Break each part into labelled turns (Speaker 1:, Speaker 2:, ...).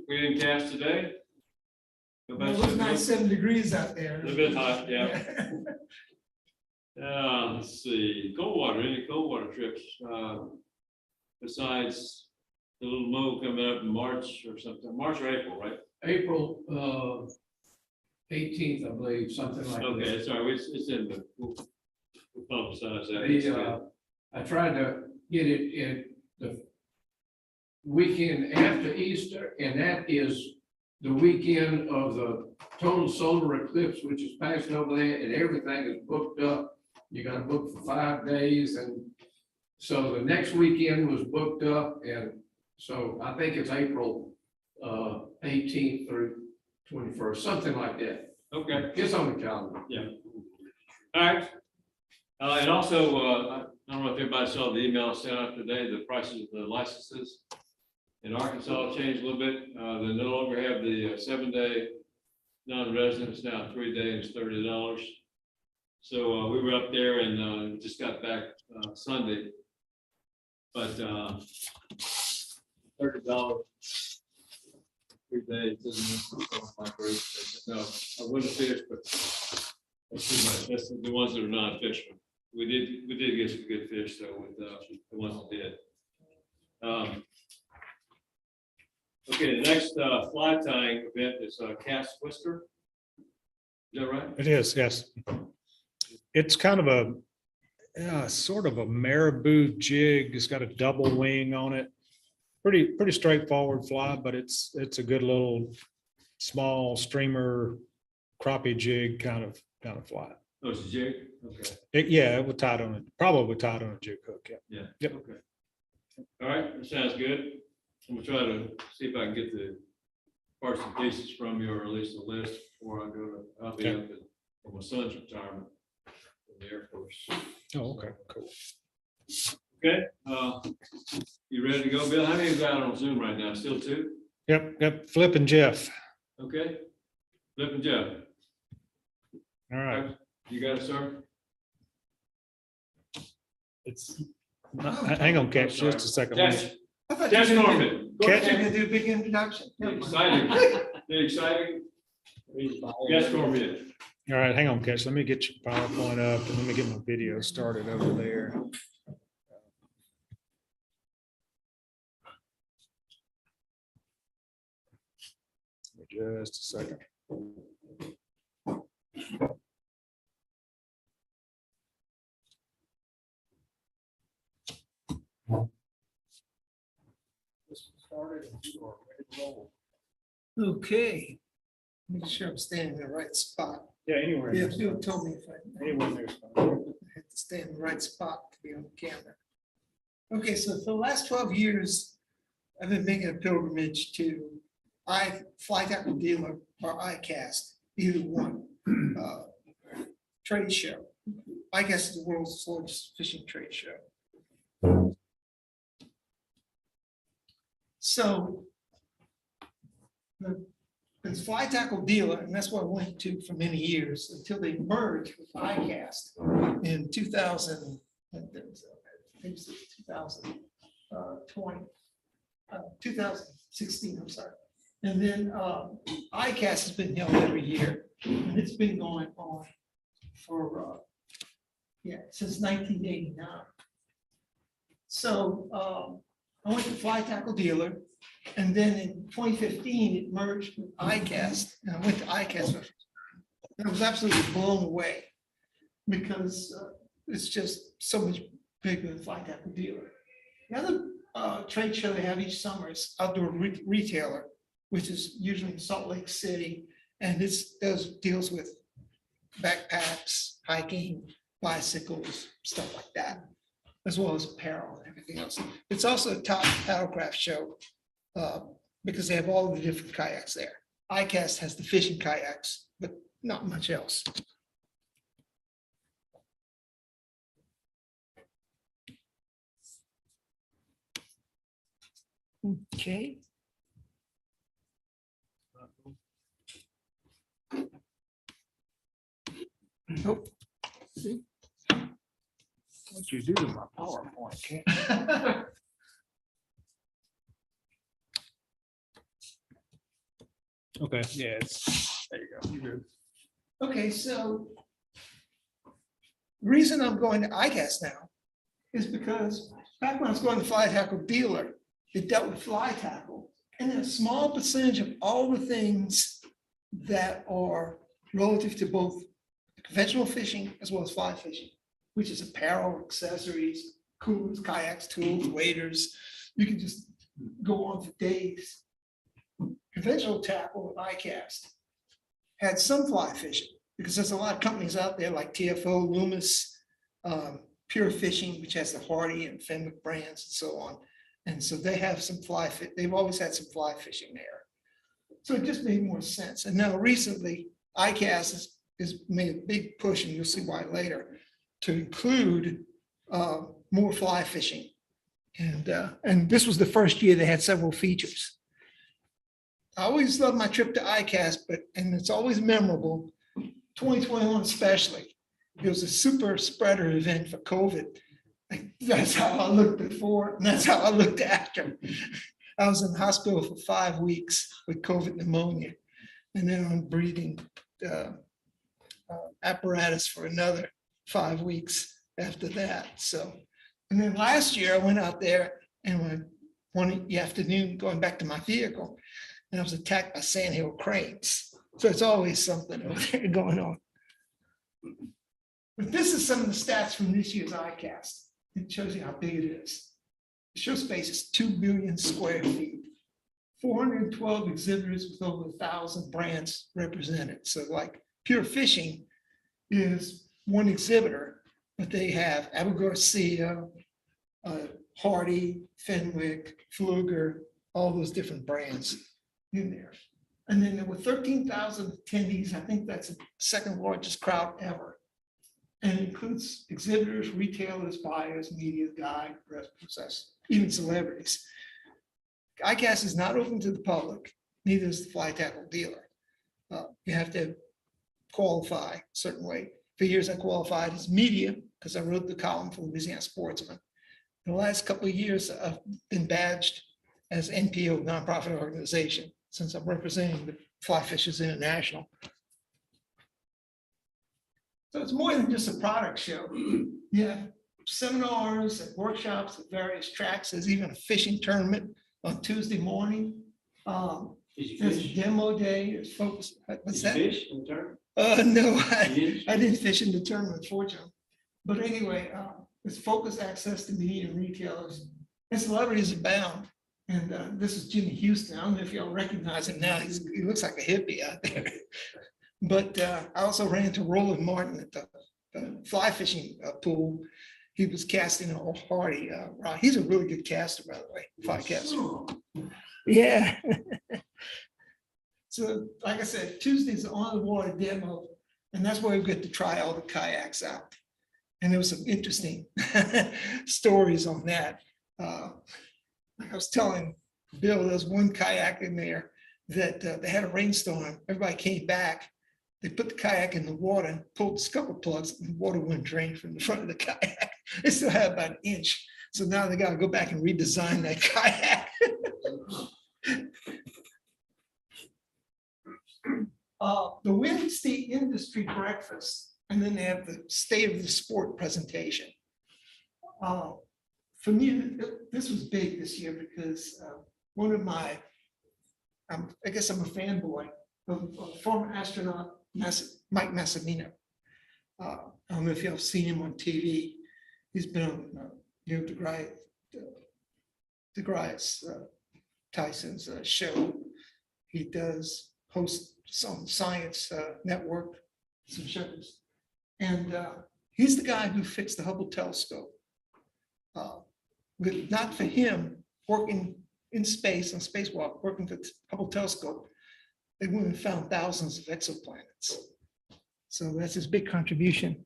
Speaker 1: We didn't cast today.
Speaker 2: It was 97 degrees out there.
Speaker 1: A little bit hot, yeah. Let's see, cold water, any cold water trips, besides the little mow coming up in March or something, March or April, right?
Speaker 3: April 18th, I believe, something like that.
Speaker 1: Okay, sorry, it's in the, we'll publicize that.
Speaker 3: I tried to get it in the weekend after Easter, and that is the weekend of the total solar eclipse, which is passing over there, and everything is booked up. You got to book for 5 days, and so the next weekend was booked up, and so I think it's April 18th through 21st, something like that.
Speaker 1: Okay,
Speaker 3: It's on the calendar.
Speaker 1: yeah. All right. And also, I don't know if everybody saw the email sent out today, the prices of the licenses in Arkansas changed a little bit. They no longer have the 7-day non-residents, now 3-day and it's $30. So we were up there and just got back Sunday. But $30 3 days doesn't like no, I wouldn't fish, but that's too much. That's the ones that are non-fishermen. We did get some good fish though with the ones that did. Okay, the next fly tying event is Cast Twister. Is that right?
Speaker 4: It is, yes. It's kind of a sort of a marabou jig. It's got a double wing on it. Pretty straightforward fly, but it's a good little small streamer crappie jig kind of fly.
Speaker 1: Oh, it's a jig? Okay.
Speaker 4: It would tie it on probably tied on a jig hook. Yeah.
Speaker 1: Yeah.
Speaker 4: Yep.
Speaker 1: Okay. All right, that sounds good. I'm gonna try to see if I can get the parts and pieces from you, or at least a list before I go to, I'll be up for my son's retirement from the Air Force.
Speaker 4: Oh, okay, cool.
Speaker 1: Okay, you ready to go, Bill? How many of you got on Zoom right now? Still 2?
Speaker 4: Yep. Flip and Jeff.
Speaker 1: Okay. Flip and Jeff.
Speaker 4: All right.
Speaker 1: You got it, sir?
Speaker 4: It's hang on, Catch, just a second.
Speaker 1: Yes.
Speaker 2: I thought
Speaker 1: Yes,
Speaker 2: you were
Speaker 1: Norman.
Speaker 2: going to do a big introduction.
Speaker 1: Exciting. Exciting. Yes, Cormier.
Speaker 4: All right, hang on, Catch. Let me get your PowerPoint up and let me get my video started over there. Just a second.
Speaker 2: Okay. Make sure I'm standing in the right spot.
Speaker 4: Yeah, anywhere.
Speaker 2: Yeah, Bill told me if I
Speaker 4: Anywhere there's fine.
Speaker 2: I had to stay in the right spot to be on the camera. Okay, so for the last 12 years, I've been making a pilgrimage to fly tackle dealer or iCAST, either one, trade show. iCAST is the world's largest fishing trade show. So the fly tackle dealer, and that's what I went to for many years until they merged with iCAST in 2000. I think it was 2020, 2016. I'm sorry. And then iCAST has been held every year, and it's been going on for since 1989. So I went to fly tackle dealer, and then in 2015 it merged with iCAST, and I went to iCAST. And I was absolutely blown away because it's just so much bigger than fly tackle dealer. The other trade show they have each summer is Outdoor Retailer, which is usually in Salt Lake City, and this deals with backpacks, hiking, bicycles, stuff like that, as well as apparel and everything else. It's also a top paddlecraft show because they have all the different kayaks there. iCAST has the fishing kayaks, but not much else. Okay. Nope. See?
Speaker 4: What you do to my PowerPoint, Catch? Okay, yeah, there you go. You're good.
Speaker 2: Okay, so the reason I'm going to iCAST now is because back when I was going to fly tackle dealer, it dealt with fly tackle. And a small percentage of all the things that are relative to both conventional fishing as well as fly fishing, which is apparel, accessories, coolers, kayaks, tools, waders. You can just go on for days. Conventional tackle with iCAST had some fly fishing because there's a lot of companies out there like TFO, Loomis, Pure Fishing, which has the Hardy and Fenwick brands and so on. And so they have some they've always had some fly fishing there. So it just made more sense. And now recently, iCAST has made a big push, and you'll see why later, to include more fly fishing. And this was the first year they had several features. I always love my trip to iCAST, and it's always memorable, 2021 especially. It was a super spreader event for COVID. Like, that's how I looked before, and that's how I looked after. I was in the hospital for 5 weeks with COVID pneumonia, and then on breathing apparatus for another 5 weeks after that. So, and then last year I went out there and one afternoon going back to my vehicle, and I was attacked by sandhill cranes. So it's always something over there going on. But this is some of the stats from this year's iCAST. It shows you how big it is. The show space is 2 million square feet, 412 exhibitors with over 1,000 brands represented. So like Pure Fishing is one exhibitor, but they have Abu Garcia, Hardy, Fenwick, Fluger, all those different brands in there. And then there were 13,000 attendees. I think that's the second largest crowd ever. And it includes exhibitors, retailers, buyers, media, guide, process, even celebrities. iCAST is not open to the public, neither is the fly tackle dealer. You have to qualify a certain way. For years I qualified as media because I wrote the column for Louisiana Sportsman. In the last couple of years, I've been badged as NPO, nonprofit organization, since I'm representing the Fly Fishers International. So it's more than just a product show. You have seminars and workshops at various tracks. There's even a fishing tournament on Tuesday morning. There's a demo day. There's focus. What's that?
Speaker 1: Fish in turn?
Speaker 2: No, I didn't fish in the tournament, fortunately. But anyway, it's focused access to media and retailers. And celebrities abound. And this is Jimmy Houston. I don't know if y'all recognize him now. He looks like a hippie out there. But I also ran into Roland Martin at the fly fishing pool. He was casting a Hardy rod. He's a really good caster, by the way, fly caster. Yeah. So like I said, Tuesday's on the water demo, and that's where we get to try all the kayaks out. And there was some interesting stories on that. Like I was telling Bill, there's one kayak in there that they had a rainstorm. Everybody came back. They put the kayak in the water and pulled the scupper plugs, and the water wouldn't drain from the front of the kayak. They still had about an inch. So now they got to go back and redesign that kayak. The Wednesday industry breakfast, and then they have the state of the sport presentation. For me, this was big this year because one of my, I guess I'm a fanboy of former astronaut Mike Massimino. I don't know if you've seen him on TV. He's been on Neil deGrasse Tyson's show. He does host some science network, some shows. And he's the guy who fixed the Hubble telescope. Not for him, working in space, on spacewalk, working for the Hubble telescope, they went and found thousands of exoplanets. So that's his big contribution.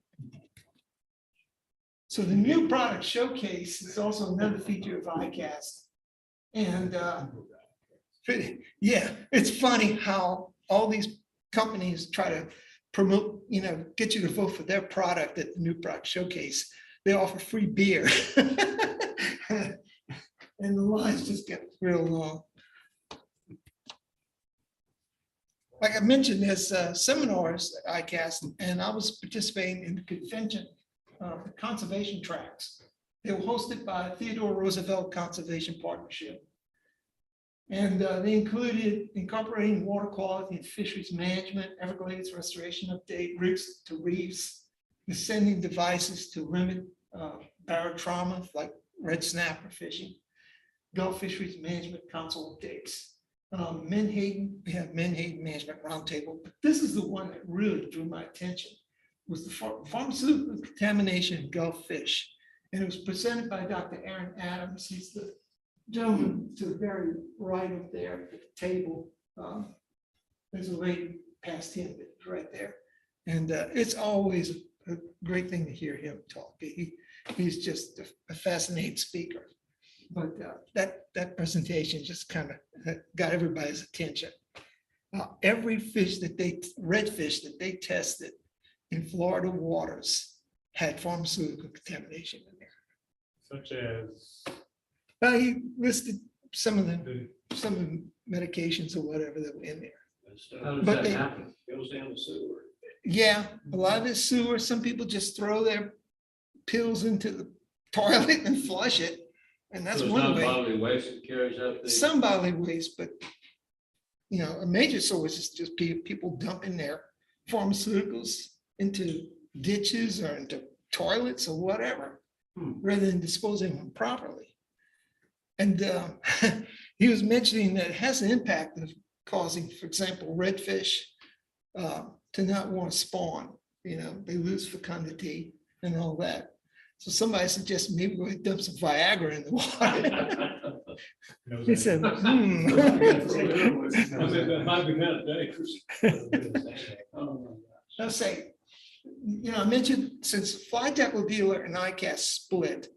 Speaker 2: So the new product showcase is also another feature of iCAST. And yeah, it's funny how all these companies try to promote, get you to vote for their product at the new product showcase. They offer free beer. And the lines just get real long. like I mentioned, there's seminars at iCAST, and I was participating in the convention, the conservation tracks. They were hosted by Theodore Roosevelt Conservation Partnership. And they included incorporating water quality and fisheries management, Everglades restoration update, rigs to reefs, descending devices to limit barotrauma like red snapper fishing, Gulf Fisheries Management Council updates. Menhaden, we have Menhaden Management Roundtable, but this is the one that really drew my attention, was the pharmaceutical contamination of Gulf fish. And it was presented by Dr. Aaron Adams. He's the gentleman to the very right of there at the table. There's a lady past him right there. And it's always a great thing to hear him talk. He's just a fascinating speaker. But that presentation just kind of got everybody's attention. Every fish that redfish that they tested in Florida waters had pharmaceutical contamination in there.
Speaker 4: Such as.
Speaker 2: He listed some of the medications or whatever that were in there.
Speaker 3: How does
Speaker 2: But
Speaker 3: that
Speaker 2: they-
Speaker 3: happen? Goes down the sewer.
Speaker 2: Yeah, a lot of it's sewer. Some people just throw their pills into the toilet and flush it. And that's
Speaker 1: So it's
Speaker 2: one
Speaker 1: not
Speaker 2: way.
Speaker 1: bodily waste that carries out the.
Speaker 2: Some bodily waste, but a major source is just people dumping their pharmaceuticals into ditches or into toilets or whatever, rather than disposing of them properly. And he was mentioning that it has an impact of causing, for example, redfish to not want to spawn. They lose fecundity and all that. So somebody suggested maybe go ahead and dump some Viagra in the water. He said,
Speaker 1: That might be kind of dangerous.
Speaker 2: I'll say, I mentioned since Fly Tackle Dealer and iCAST split,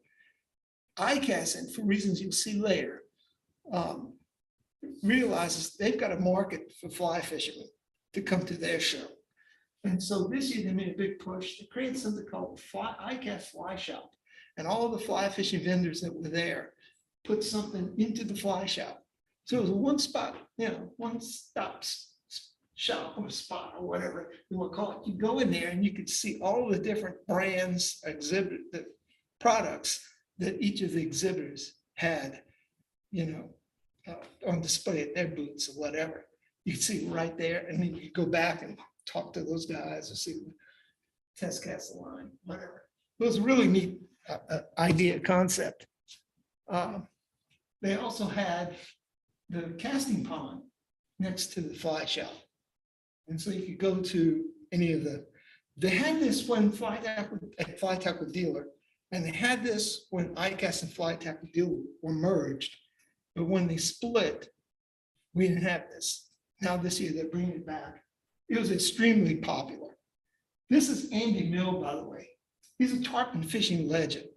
Speaker 2: iCAST, and for reasons you'll see later, realizes they've got a market for fly fishermen to come to their show. And so this year they made a big push to create something called iCAST Fly Shop. And all the fly fishing vendors that were there put something into the fly shop. So it was a one-stop shop or spot or whatever you want to call it. You go in there and you could see all the different brands, the products that each of the exhibitors had, on display at their booths or whatever. You can see right there, and then you go back and talk to those guys or see, test cast the line, whatever. It was a really neat idea, concept. They also had the casting pond next to the fly shop. And so you could go to any of they had this when Fly Tackle Dealer, and they had this when iCAST and Fly Tackle Dealer were merged. But when they split, we didn't have this. Now this year they're bringing it back. It was extremely popular. This is Andy Mill, by the way. He's a tarpon fishing legend.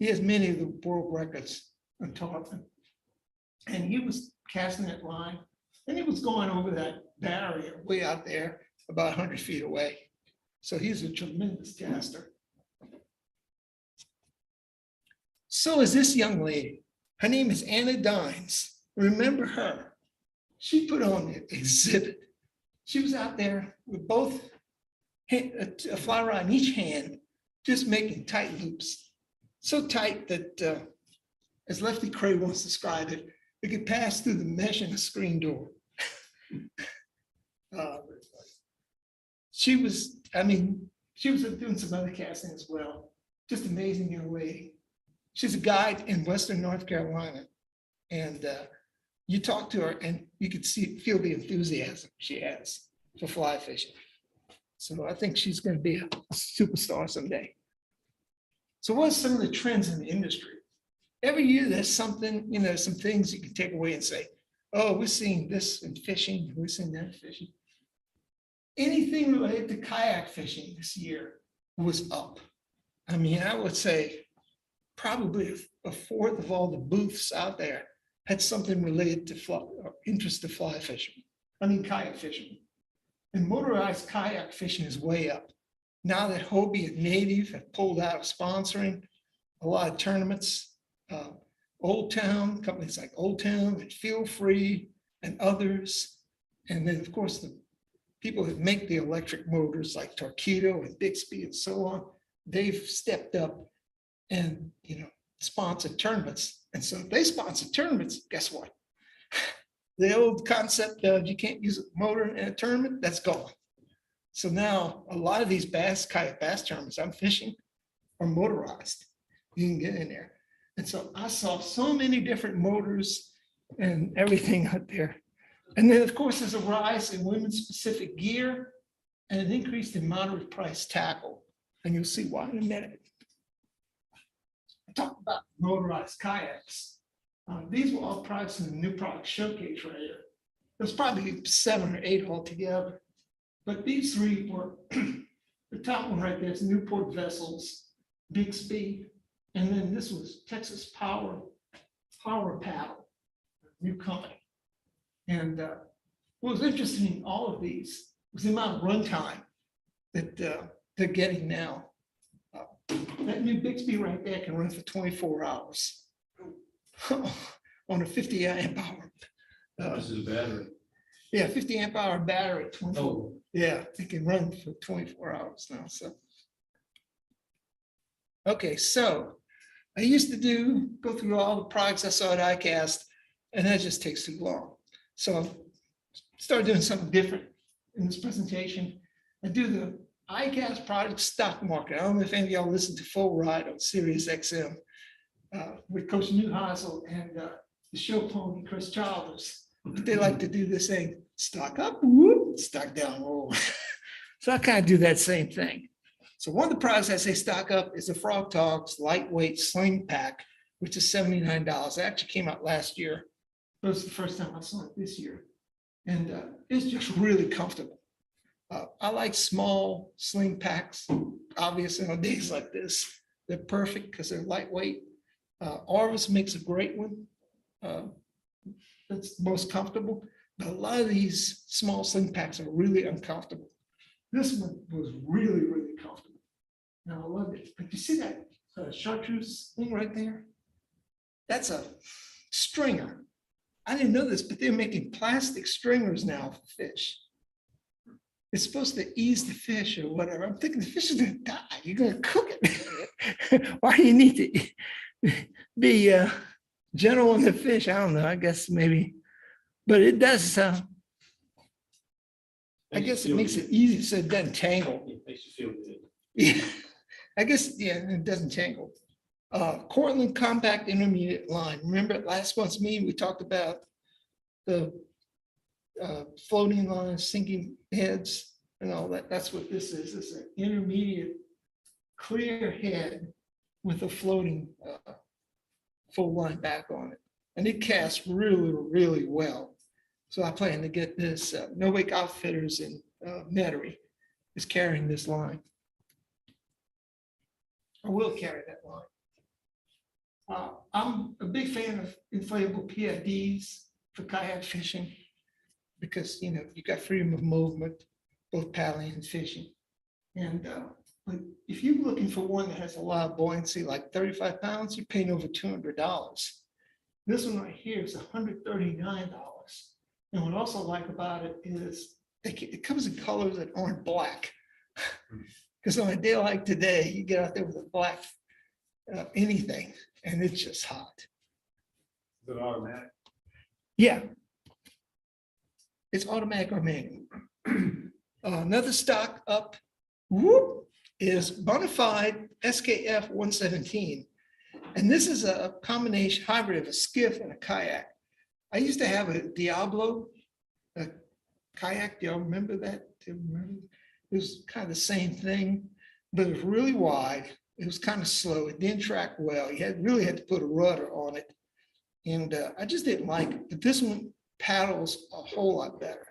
Speaker 2: He has many of the world records on tarpon. And he was casting that line, and he was going over that barrier way out there, about 100 feet away. So he's a tremendous caster. So is this young lady. Her name is Anna Dines. Remember her? She put on an exhibit. She was out there with both a fly rod in each hand, just making tight loops. So tight that, as Lefty Cray once described it, it could pass through the mesh in a screen door. She was doing some other casting as well. Just amazing young lady. She's a guide in Western North Carolina. And you talk to her and you could feel the enthusiasm she has for fly fishing. So I think she's going to be a superstar someday. So what are some of the trends in the industry? Every year there's something, some things you can take away and say, oh, we're seeing this in fishing, we're seeing that in fishing. Anything related to kayak fishing this year was up. I mean, I would say probably a fourth of all the booths out there had something related to interest to fly fishing. Kayak fishing. And motorized kayak fishing is way up. Now that Hobie and Native have pulled out of sponsoring a lot of tournaments, Old Town, companies like Old Town and Feel Free and others. And then of course the people that make the electric motors like Torpedo and Bixby and so on, they've stepped up and, sponsored tournaments. And so if they sponsor tournaments, guess what? The old concept of you can't use a motor in a tournament, that's gone. So now a lot of these kayak bass tournaments I'm fishing are motorized. You can get in there. And so I saw so many different motors and everything out there. And then, of course, there's a rise in women's specific gear and an increase in moderate price tackle. And you'll see why in a minute. I talked about motorized kayaks. These were all products in the new product showcase right here. There's probably 7 or 8 altogether. But these 3 were, the top one right there is Newport Vessels, Bixby, and then this was Texas Power Paddle, new company. And what was interesting in all of these was the amount of runtime that they're getting now. That new Bixby right there can run for 24 hours on a 50 amp hour.
Speaker 1: This is a battery.
Speaker 2: Yeah, 50 amp hour battery. 24.
Speaker 1: Oh,
Speaker 2: Yeah, it can run for 24 hours now, so. Okay, so I used to go through all the products I saw at iCAST, and that just takes too long. So I started doing something different in this presentation. I do the iCAST product stock market. I don't know if any of y'all listen to Full Ride on Sirius XM with Coach Newhasel and the show pony, Chris Childers. They like to do this thing, stock up, whoop, stock down, whoa. So I kind of do that same thing. So one of the products I say stock up is the Frog Talks lightweight sling pack, which is $79. It actually came out last year. It was the first time I saw it this year. And it's just really comfortable. I like small sling packs, obviously on days like this. They're perfect because they're lightweight. Orvis makes a great one. That's the most comfortable. But a lot of these small sling packs are really uncomfortable. This one was really, really comfortable. Now I love it. But you see that chartreuse thing right there? That's a stringer. I didn't know this, but they're making plastic stringers now for fish. It's supposed to ease the fish or whatever. I'm thinking the fish is gonna die. You're gonna cook it. Why do you need to be gentle on the fish? I don't know. I guess maybe, but it does. I guess it makes it easy so it doesn't tangle.
Speaker 1: It makes you feel good.
Speaker 2: Yeah, I guess, yeah, it doesn't tangle. Cortland Compact Intermediate line. Remember at last month's meeting, we talked about the floating lines, sinking heads and all that. That's what this is. It's an intermediate clear head with a floating full line back on it. And it casts really, really well. So I plan to get this. No Wake Outfitters in Metairie is carrying this line. I will carry that line. I'm a big fan of inflatable PFDs for kayak fishing because, you got freedom of movement, both paddling and fishing. And but if you're looking for one that has a lot of buoyancy, like 35 pounds, you're paying over $200. This one right here is $139. And what I also like about it is it comes in colors that aren't black. Because on a day like today, you get out there with a black anything, and it's just hot.
Speaker 1: Is it automatic?
Speaker 2: Yeah. It's automatic or manual. Another stock up is Bonafide SKF 117. And this is a combination hybrid of a skiff and a kayak. I used to have a Diablo a kayak. Do y'all remember that? Do you remember? It was kind of the same thing, but it was really wide. It was kind of slow. It didn't track well. You really had to put a rudder on it. And I just didn't like it. But this one paddles a whole lot better.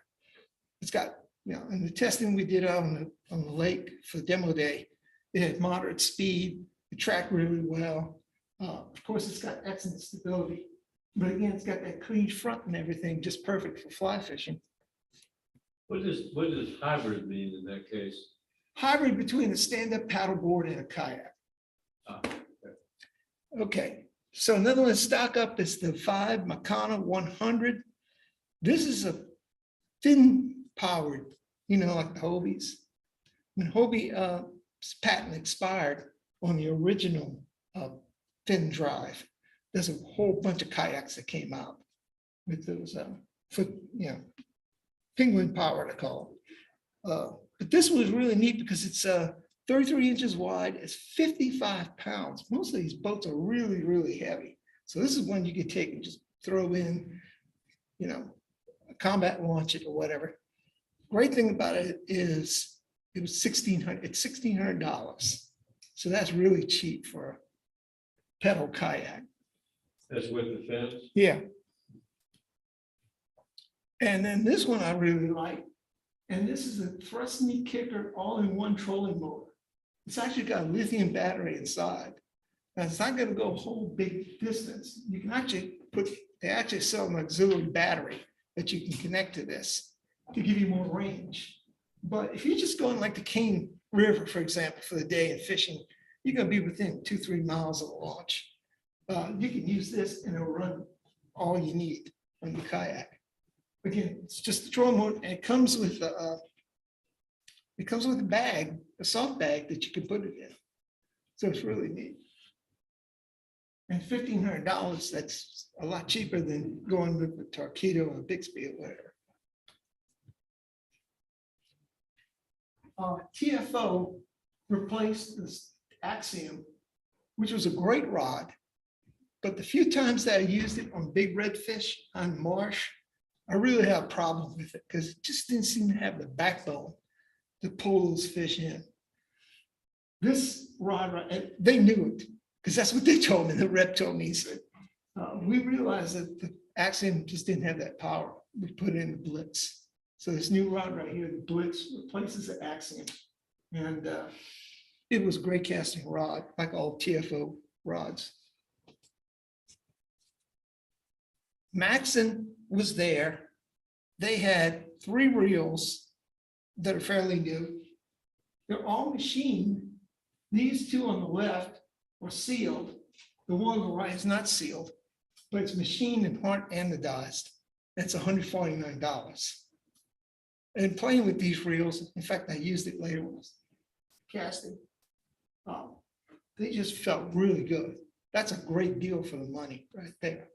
Speaker 2: It's got, in the testing we did on the lake for demo day, it had moderate speed. It tracked really well. Of course, it's got excellent stability. But again, it's got that clean front and everything, just perfect for fly fishing.
Speaker 1: What does hybrid mean in that case?
Speaker 2: Hybrid between a stand-up paddleboard and a kayak.
Speaker 1: Okay.
Speaker 2: Okay, so another one stock up is the 5 Makana 100. This is a fin-powered, like the Hobies. When Hobie patent expired on the original fin drive, there's a whole bunch of kayaks that came out with those penguin power, to call it. But this was really neat because it's 33 inches wide, it's 55 pounds. Most of these boats are really, really heavy. So this is one you could take and just throw in, a combat launch it or whatever. Great thing about it is it was $1,600. So that's really cheap for a pedal kayak.
Speaker 1: That's with the fins.
Speaker 2: Yeah. And then this one I really like. And this is a thrust knee kicker all-in-one trolling motor. It's actually got a lithium battery inside. Now it's not going to go a whole big distance. You can actually they actually sell an auxiliary battery that you can connect to this to give you more range. But if you're just going like the Cane River, for example, for the day and fishing, you're going to be within 2-3 miles of the launch. You can use this and it'll run all you need on your kayak. Again, it's just a trolling motor, and it comes with a bag, a soft bag that you can put it in. So it's really neat. And $1,500, that's a lot cheaper than going with the Torpedo or Bixby or whatever. TFO replaced this Axiom, which was a great rod, but the few times that I used it on big redfish on marsh, I really have a problem with it because it just didn't seem to have the backbone to pull those fish in. This rod, and they knew it because that's what they told me. The rep told me, he said, we realized that the Axiom just didn't have that power. We put in the Blitz. So this new rod right here, the Blitz, replaces the Axiom. And it was a great casting rod, like all TFO rods. Maxon was there. They had 3 reels that are fairly new. They're all machined. These 2 on the left are sealed. The one on the right is not sealed, but it's machined and anodized. That's $149. And playing with these reels, in fact, I used it later when I was casting. They just felt really good. That's a great deal for the money right there.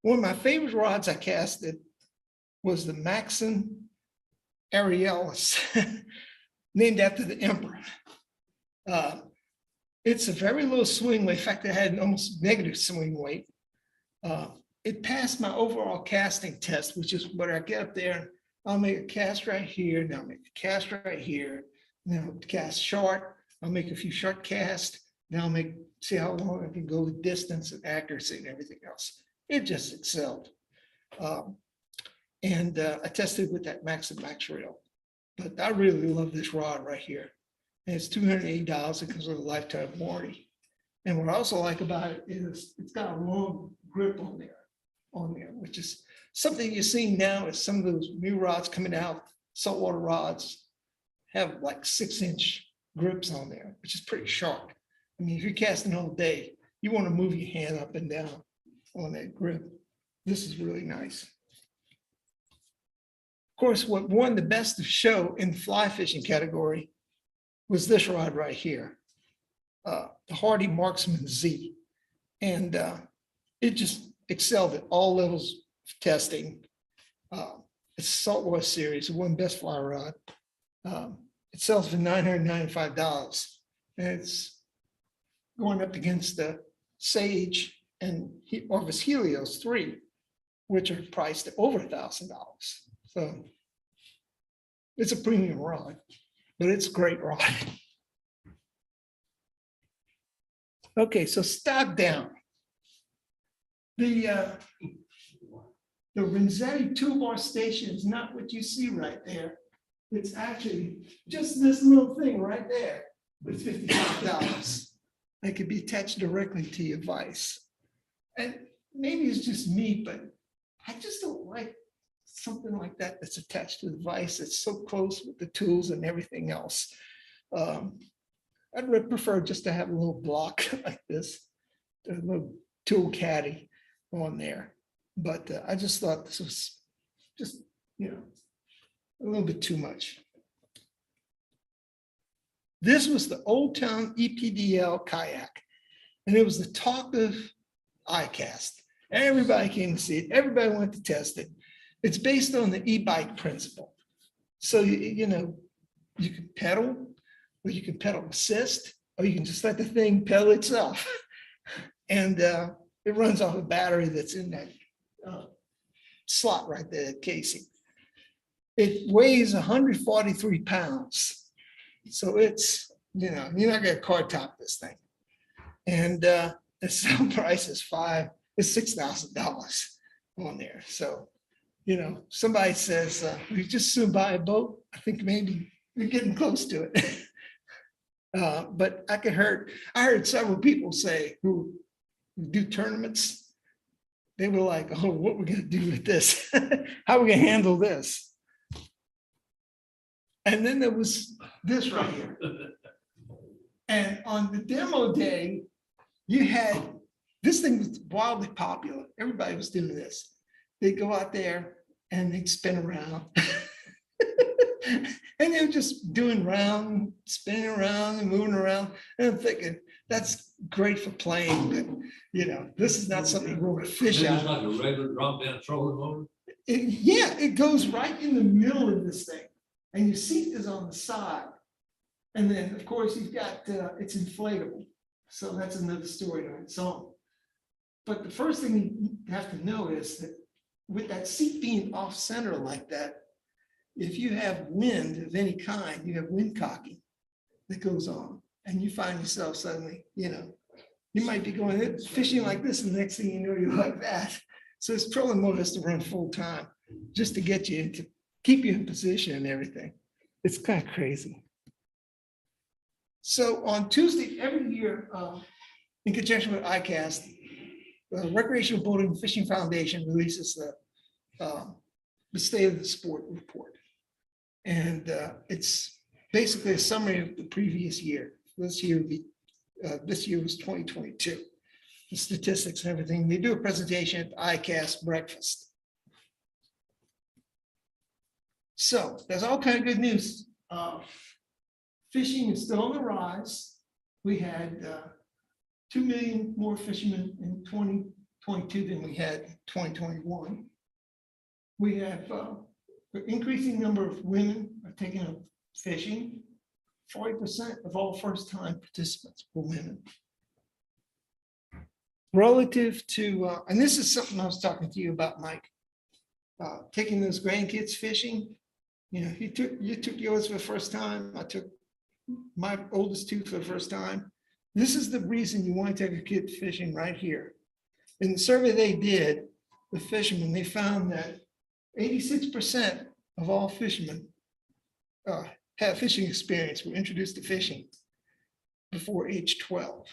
Speaker 2: One of my favorite rods I casted was the Maxon Aerialis, named after the emperor. It's a very low swing weight. In fact, it had an almost negative swing weight. It passed my overall casting test, which is what I get up there. I'll make a cast right here. Now I'll make a cast right here. Now I'll cast short. I'll make a few short casts. Now I'll see how long I can go with distance and accuracy and everything else. It just excelled. I tested with that Max and Max reel. But I really love this rod right here. And it's $280. It comes with a lifetime warranty. And what I also like about it is it's got a long grip on there, which is something you're seeing now is some of those new rods coming out, saltwater rods, have like 6-inch grips on there, which is pretty sharp. I mean, if you're casting all day, you want to move your hand up and down on that grip. This is really nice. Of course, what won the best of show in the fly fishing category was this rod right here, the Hardy Marksman Z. And it just excelled at all levels of testing. It's a saltwater series, it won best fly rod. It sells for $995. And it's going up against the Sage and Orvis Helios 3, which are priced at over $1,000. So it's a premium rod, but it's a great rod. Okay, so stock down. The Renzetti toolbar station is not what you see right there. It's actually just this little thing right there with $55. That could be attached directly to your vise. And maybe it's just me, but I just don't like something like that that's attached to the vise. It's so close with the tools and everything else. I'd prefer just to have a little block like this, a little tool caddy on there. But I just thought this was just, you know, a little bit too much. This was the Old Town EPDL kayak, and it was the talk of iCAST. Everybody came to see it. Everybody wanted to test it. It's based on the e-bike principle. So, you know, you can pedal, or you can pedal assist, or you can just let the thing pedal itself. And it runs off a battery that's in that slot right there, casing. It weighs 143 pounds. So it's, you know, you're not gonna car top this thing. And the sale price is $6,000 on there. So, you know, somebody says, we just soon buy a boat. I think maybe we're getting close to it. But I heard several people say who do tournaments, they were like, oh, what we're gonna do with this? How are we gonna handle this? And then there was this right here. And on the demo day, you had, this thing was wildly popular. Everybody was doing this. They'd go out there and they'd spin around. And they were just doing round, spinning around and moving around. And I'm thinking, that's great for playing, but you know, this is not something you roll a fish
Speaker 1: It's
Speaker 2: out.
Speaker 1: like a regular drop down trolling motor.
Speaker 2: Yeah, it goes right in the middle of this thing. And your seat is on the side. And then, of course, you've got, it's inflatable. So that's another story on its own. But the first thing you have to know is that with that seat being off center like that, if you have wind of any kind, you have wind cocking that goes on, and you find yourself suddenly, you know, you might be going fishing like this, and the next thing you know, you're like that. So this trolling motor has to run full time just to get you to keep you in position and everything. It's kind of crazy. So on Tuesday, every year, in conjunction with iCAST, the Recreational Boating and Fishing Foundation releases the State of the Sport report. And it's basically a summary of the previous year. This year was 2022. The statistics and everything. They do a presentation at the iCAST breakfast. So there's all kind of good news. Fishing is still on the rise. We had 2 million more fishermen in 2022 than we had in 2021. We have an increasing number of women are taking up fishing. 40% of all first-time participants were women. Relative to, and this is something I was talking to you about, Mike, taking those grandkids fishing. You know, you took yours for the first time. I took my oldest two for the first time. This is the reason you want to take your kid fishing right here. In the survey they did, the fishermen, they found that 86% of all fishermen have fishing experience, were introduced to fishing before age 12.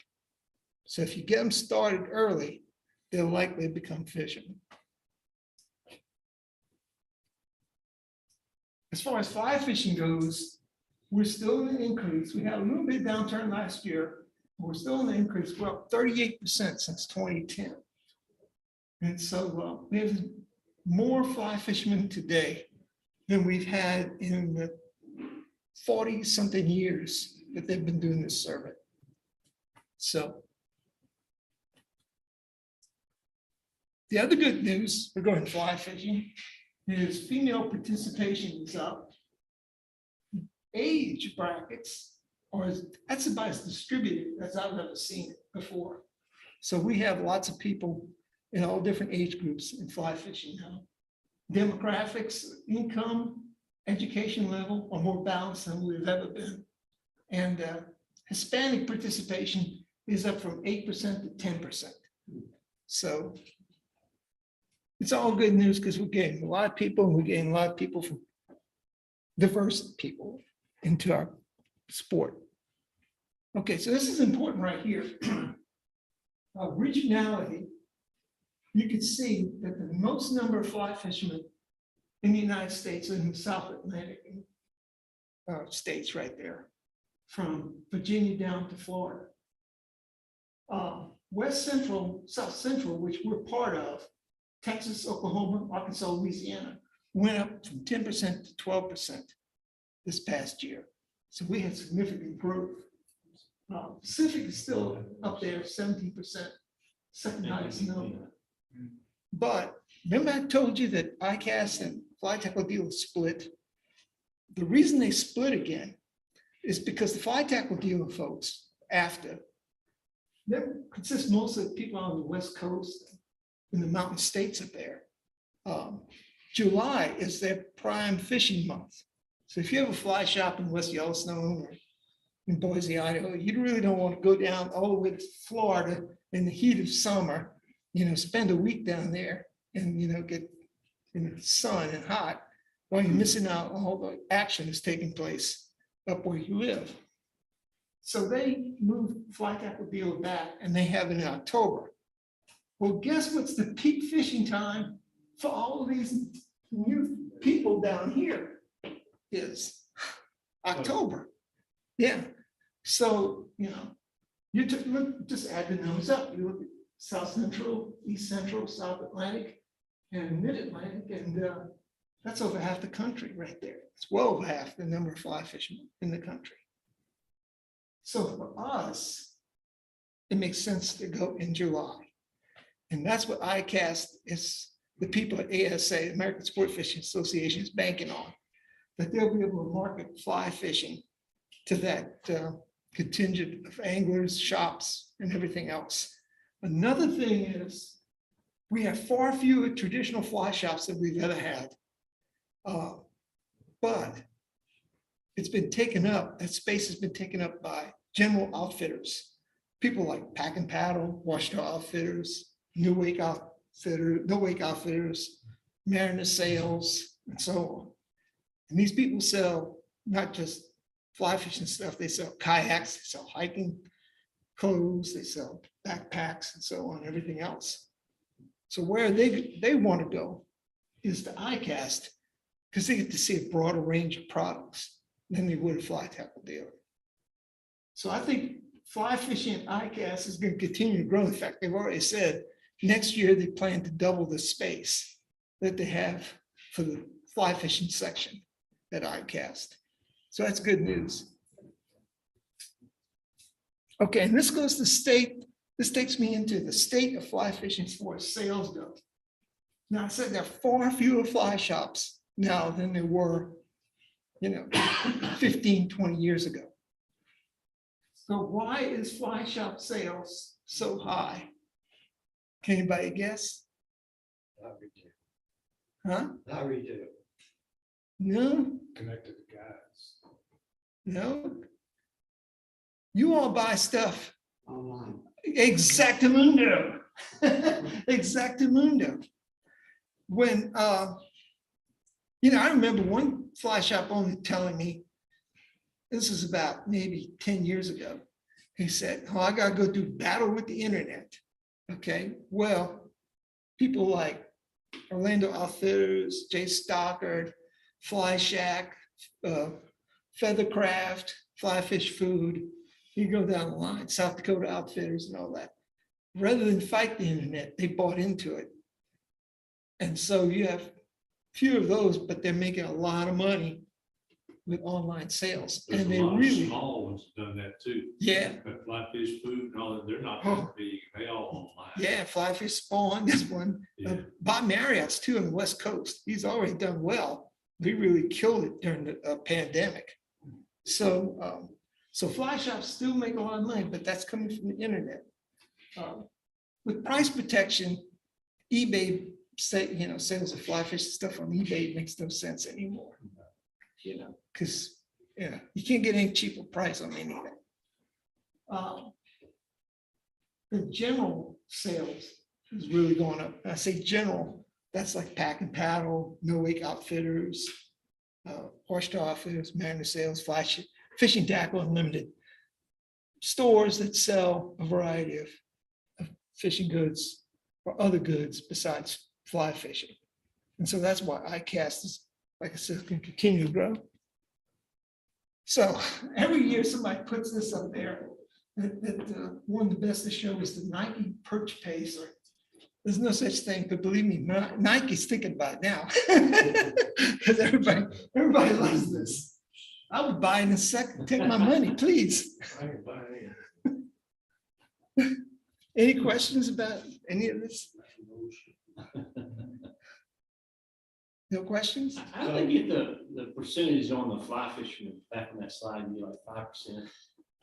Speaker 2: So if you get them started early, they'll likely become fishermen. As far as fly fishing goes, we're still in an increase. We had a little bit downturn last year. We're still in the increase. We're up 38% since 2010. And so we have more fly fishermen today than we've had in the 40-something years that they've been doing this survey. So the other good news regarding fly fishing is female participation is up. Age brackets, that's about as distributed as I've ever seen it before. So we have lots of people in all different age groups in fly fishing now. Demographics, income, education level are more balanced than we've ever been. And Hispanic participation is up from 8% to 10%. So it's all good news because we're getting a lot of people, and we're getting a lot of people from diverse people into our sport. Okay, so this is important right here. Regionality, you can see that the most number of fly fishermen in the United States are in the South Atlantic states right there, from Virginia down to Florida. West Central, South Central, which we're part of, Texas, Oklahoma, Arkansas, Louisiana went up from 10% to 12% this past year. So we had significant growth. Pacific is still up there, 17%, second highest number. But remember I told you that iCAST and Fly Tackle Deal split? The reason they split again is because the Fly Tackle Dealer folks, after, they consist mostly of people on the West Coast in the mountain states up there. July is their prime fishing month. So if you have a fly shop in West Yellowstone or in Boise, Idaho, you really don't want to go down all the way to Florida in the heat of summer, spend a week down there and, get in the sun and hot while you're missing out on all the action that's taking place up where you live. So they moved Fly Tackle Dealer back and they have it in October. Well, guess what's the peak fishing time for all of these new people down here is October. Yeah. So, just add the numbers up. You look at South Central, East Central, South Atlantic, and Mid-Atlantic, and that's over half the country right there. It's well over half the number of fly fishermen in the country. So for us, it makes sense to go in July. And that's what iCAST is, the people at ASA, American Sport Fishing Association, is banking on, that they'll be able to market fly fishing to that contingent of anglers, shops, and everything else. Another thing is we have far fewer traditional fly shops than we've ever had. But it's been taken up, that space has been taken up by general outfitters, people like Pack and Paddle, Washington Outfitters, No Wake Outfitters, Mariner Sales, and so on. And these people sell not just fly fishing stuff, they sell kayaks, they sell hiking clothes, they sell backpacks and so on, everything else. So where they want to go is to iCAST, because they get to see a broader range of products than they would a Fly Tackle Dealer. So I think fly fishing at iCAST is going to continue to grow. In fact, they've already said next year they plan to double the space that they have for the fly fishing section at iCAST. So that's good news. Okay, and this goes to state, this takes me into the state of fly fishing as far as sales go. Now I said there are far fewer fly shops now than there were, 15, 20 years ago. So why is fly shop sales so high? Can anybody guess? Huh?
Speaker 3: Not retail.
Speaker 2: No,
Speaker 3: Connected to guys.
Speaker 2: no. You all buy stuff.
Speaker 3: Online.
Speaker 2: Exactamundo. Exactamundo. When, I remember one fly shop owner telling me, this is about maybe 10 years ago. He said, oh, I gotta go do battle with the internet. Okay, well, people like Orlando Outfitters, Jay Stockard, Fly Shack, Feathercraft, Fly Fish Food, you go down the line, South Dakota Outfitters and all that. Rather than fight the internet, they bought into it. And so you have few of those, but they're making a lot of money with online sales.
Speaker 1: There's
Speaker 2: And
Speaker 1: a
Speaker 2: they
Speaker 1: lot of
Speaker 2: really,
Speaker 1: small ones done that too.
Speaker 2: yeah,
Speaker 1: But Fly Fish Food and all that, they're not that big, they all online.
Speaker 2: yeah, Fly Fish Spawn, this one.
Speaker 1: Yeah.
Speaker 2: Bob Marriott's too on the West Coast. He's already done well. He really killed it during the pandemic. So, so fly shops still make a lot of money, but that's coming from the internet. With price protection, eBay sales of fly fish stuff on eBay makes no sense anymore. Because you can't get any cheaper price on anything. The general sales is really going up. And I say general, that's like Pack and Paddle, No Wake Outfitters, Washington Outfitters, Mariner Sales, Fishing Tackle Unlimited. Stores that sell a variety of fishing goods or other goods besides fly fishing. And so that's why iCAST is, like I said, can continue to grow. So every year somebody puts this up there that one of the best to show is the Nike Perch Pacer. There's no such thing, but believe me, Nike's thinking about it now. Because everybody loves this. I would buy it in a second. Take my money, please.
Speaker 3: I can buy it.
Speaker 2: Any questions about any of this? No questions?
Speaker 5: How do they get the percentage on the fly fishermen back on that slide, you like 5%?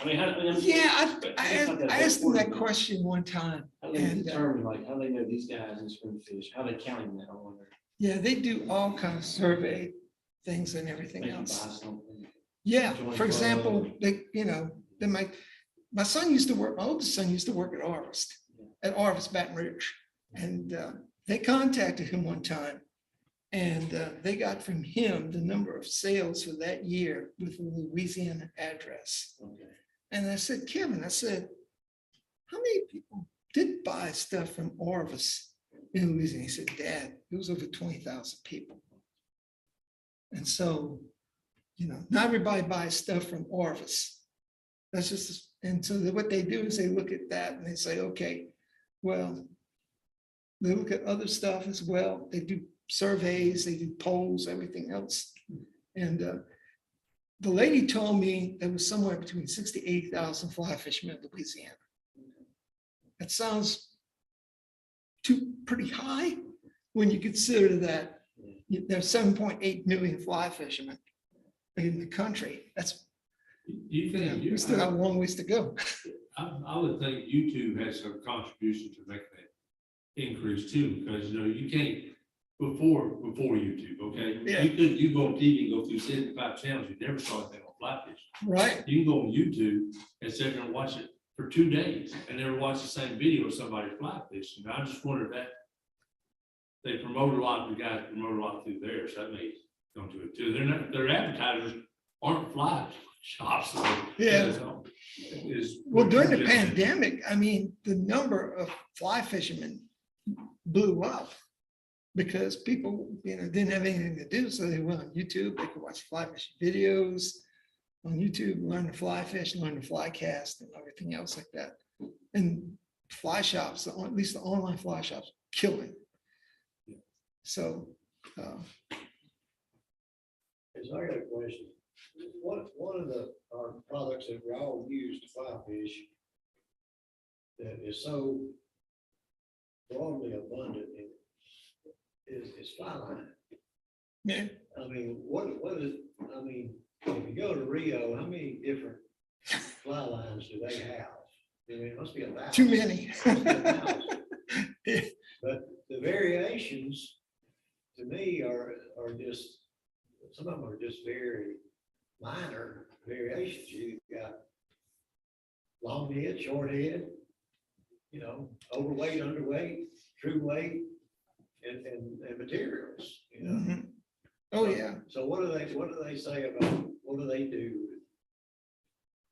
Speaker 5: I mean,
Speaker 2: Yeah, I asked them that question one time.
Speaker 5: How do they
Speaker 2: And
Speaker 5: determine, like, how do they know these guys in swim fish? How they counting that? I wonder.
Speaker 2: yeah, they do all kinds of survey things and everything
Speaker 5: Maybe buy
Speaker 2: else.
Speaker 5: something.
Speaker 2: Yeah,
Speaker 5: Joint
Speaker 2: for example,
Speaker 5: club.
Speaker 2: they might, my son used to work, my oldest son used to work at Arvest Baton Rouge. And they contacted him one time. And they got from him the number of sales for that year with a Louisiana address.
Speaker 5: Okay.
Speaker 2: And I said, Kevin, I said, how many people did buy stuff from Orvis in Louisiana? He said, Dad, it was over 20,000 people. And so, not everybody buys stuff from Orvis. That's just, and so what they do is they look at that and they say, okay, well, they look at other stuff as well. They do surveys, they do polls, everything else. And the lady told me there was somewhere between 60 to 80,000 fly fishermen in Louisiana. That sounds pretty high when you consider that there's 7.8 million fly fishermen in the country. That's,
Speaker 6: You think,
Speaker 2: we still have a long ways to go.
Speaker 6: I would think YouTube has some contribution to make that increase too, because you can't, before YouTube, okay?
Speaker 2: Yeah.
Speaker 6: You go on TV and go through 75 channels, you never saw anything on fly fishing.
Speaker 2: Right.
Speaker 6: You can go on YouTube and sit there and watch it for 2 days and never watch the same video of somebody fly fishing. I just wondered that they promote a lot, the guys promote a lot through there, so that may go to it too. Their advertisers aren't fly shops. So
Speaker 2: Yeah.
Speaker 6: is-
Speaker 2: Well, during the pandemic, I mean, the number of fly fishermen blew up because people, didn't have anything to do. So they went on YouTube, they could watch fly fishing videos on YouTube, learn to fly fish, learn to fly cast and everything else like that. And fly shops, at least the online fly shops, killing. So,
Speaker 7: Yes, I got a question. One of our products that we all use to fly fish that is so broadly abundant is fly line.
Speaker 2: yeah,
Speaker 7: I mean, what is, if you go to Rio, how many different fly lines do they have? I mean, it must be 1,000.
Speaker 2: too many.
Speaker 7: Must be 1,000. But the variations to me are just, some of them are just very minor variations. You got long head, short head, overweight, underweight, true weight, and materials,
Speaker 2: Mhm. Oh, yeah.
Speaker 7: So what do they say about, what do they do?